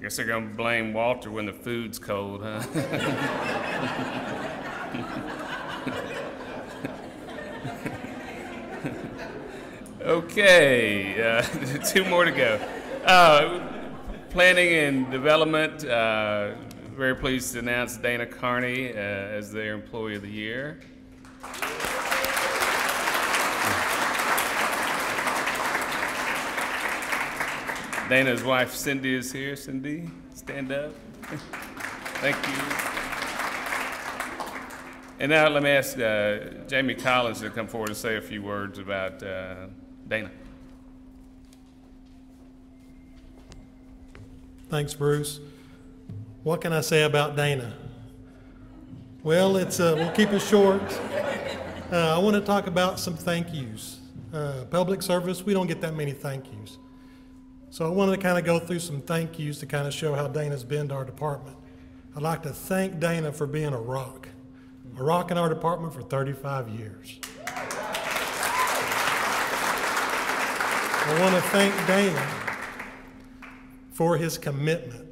I guess they're going to blame Walter when the food's cold, huh? Okay, 2 more to go. Planning and Development, very pleased to announce Dana Carney as their Employee of the Year. Dana's wife, Cindy, is here. Cindy, stand up. Thank you. And now let me ask Jamie Collins to come forward and say a few words about Dana. Thanks, Bruce. What can I say about Dana? Well, we'll keep it short. I want to talk about some thank yous. Public service, we don't get that many thank yous. So I wanted to kind of go through some thank yous to kind of show how Dana's been to our department. I'd like to thank Dana for being a rock in our department for 35 years. I want to thank Dana for his commitment.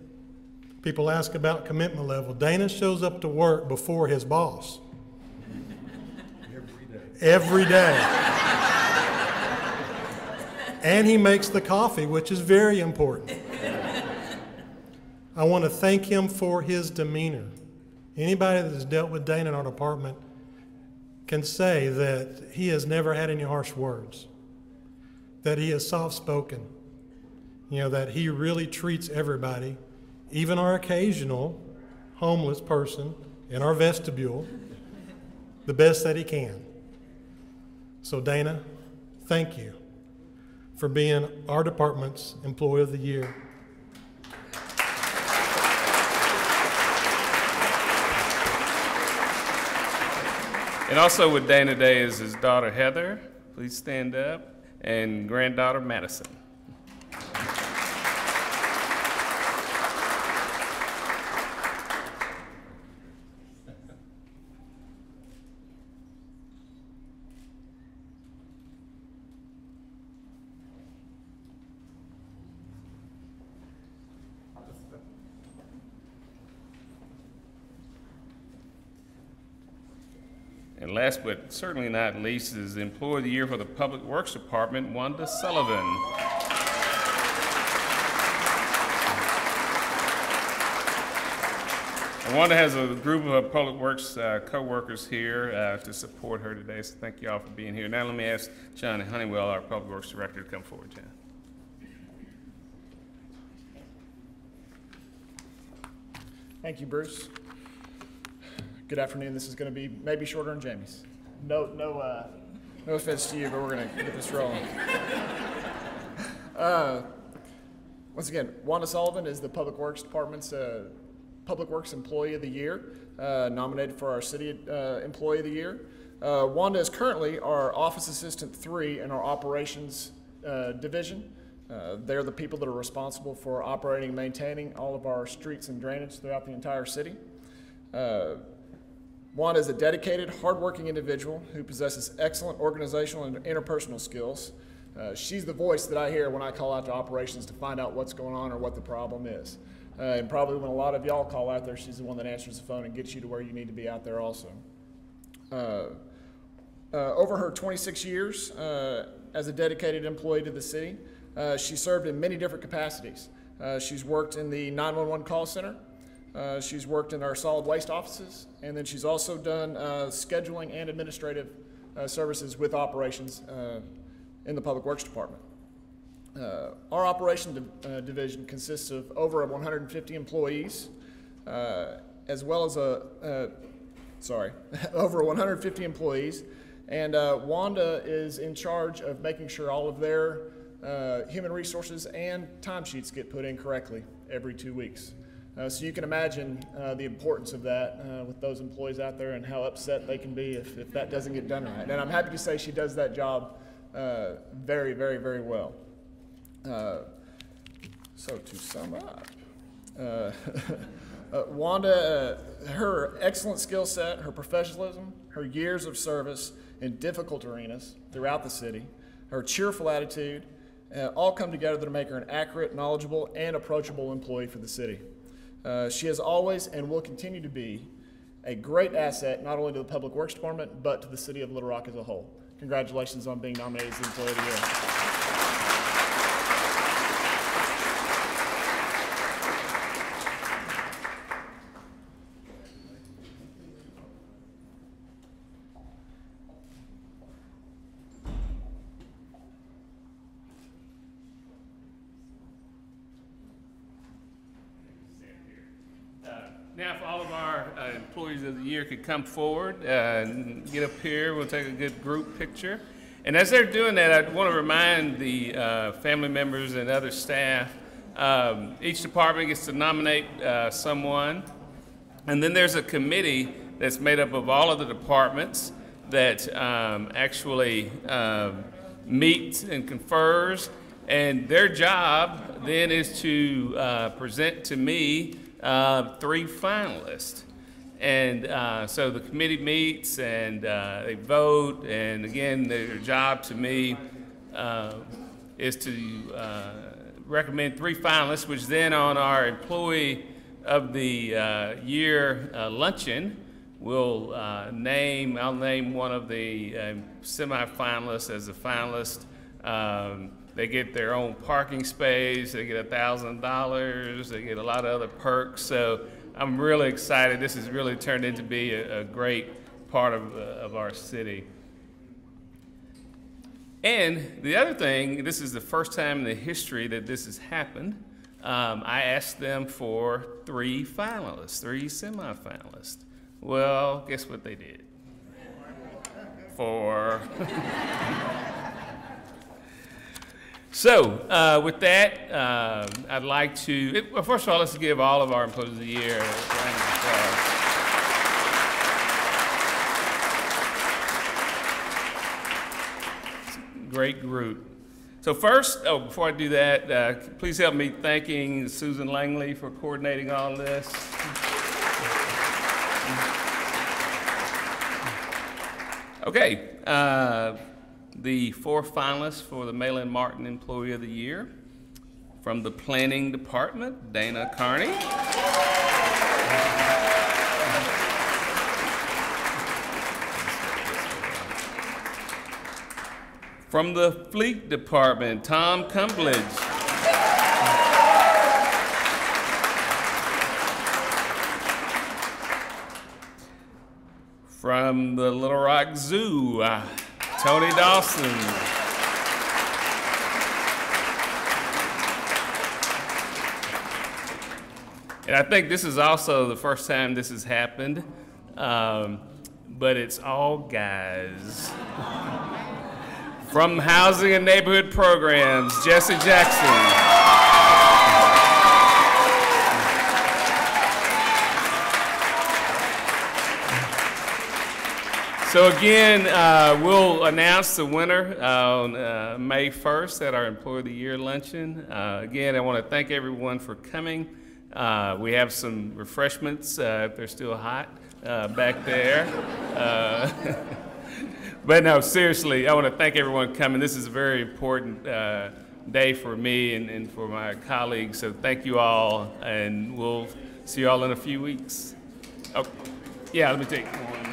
People ask about commitment level. Dana shows up to work before his boss. Every day. And he makes the coffee, which is very important. I want to thank him for his demeanor. Anybody that has dealt with Dana in our department can say that he has never had any harsh words, that he is soft-spoken, that he really treats everybody, even our occasional homeless person in our vestibule, the best that he can. So Dana, thank you for being our department's Employee of the Year. And also with Dana today is his daughter Heather, please stand up, and granddaughter Madison. And last but certainly not least is the Employee of the Year for the Public Works Department, Wanda Sullivan. And Wanda has a group of Public Works co-workers here to support her today, so thank you all for being here. Now let me ask John Honeywell, our Public Works Director, to come forward, John. Thank you, Bruce. Good afternoon. This is going to be maybe shorter than Jamie's. No offense to you, but we're going to get this rolling. Once again, Wanda Sullivan is the Public Works Department's Public Works Employee of the Year, nominated for our City Employee of the Year. Wanda is currently our Office Assistant 3 in our Operations Division. They're the people that are responsible for operating and maintaining all of our streets and drainage throughout the entire city. Wanda is a dedicated, hardworking individual who possesses excellent organizational and interpersonal skills. She's the voice that I hear when I call out to operations to find out what's going on or what the problem is. And probably when a lot of y'all call out there, she's the one that answers the phone and gets you to where you need to be out there also. Over her 26 years as a dedicated employee to the city, she served in many different capacities. She's worked in the 911 call center. She's worked in our solid waste offices, and then she's also done scheduling and administrative services with operations in the Public Works Department. Our operation division consists of over 150 employees, as well as over 150 employees, and Wanda is in charge of making sure all of their human resources and timesheets get put in correctly every 2 weeks. So you can imagine the importance of that with those employees out there and how upset they can be if that doesn't get done right. And I'm happy to say she does that job very, very, very well. So to sum up, Wanda, her excellent skill set, her professionalism, her years of service in difficult arenas throughout the city, her cheerful attitude, all come together to make her an accurate, knowledgeable, and approachable employee for the city. She has always and will continue to be a great asset not only to the Public Works Department, but to the city of Little Rock as a whole. Congratulations on being nominated as the Employee of the Year. Now, if all of our employees of the year could come forward and get up here, we'll take a good group picture. And as they're doing that, I want to remind the family members and other staff, each department gets to nominate someone. And then there's a committee that's made up of all of the departments that actually meets and confers. And their job then is to present to me 3 finalists. And so the committee meets and they vote, and again, their job to me is to recommend 3 finalists, which then on our Employee of the Year luncheon, I'll name one of the semifinalists as a finalist. They get their own parking space, they get $1,000, they get a lot of other perks. So I'm really excited. This has really turned into be a great part of our city. And the other thing, this is the first time in the history that this has happened. I asked them for 3 finalists, 3 semifinalists. Well, guess what they did? 4. So, with that, I'd like to, well, first of all, let's give all of our employees of the year a round of applause. Great group. So first, before I do that, please help me thanking Susan Langley for coordinating all this. Okay. The 4 finalists for the Malin Martin Employee of the Year. From the Planning Department, Dana Carney. From the Fleet Department, Tom Cumblidge. From the Little Rock Zoo, Tony Dawson. And I think this is also the first time this has happened, but it's all guys. From Housing and Neighborhood Programs, Jesse Jackson. So again, we'll announce the winner on May 1st at our Employee of the Year luncheon. Again, I want to thank everyone for coming. We have some refreshments, if they're still hot, back there. But no, seriously, I want to thank everyone coming. This is a very important day for me and for my colleagues, so thank you all, and we'll see you all in a few weeks. Oh, yeah, let me take one.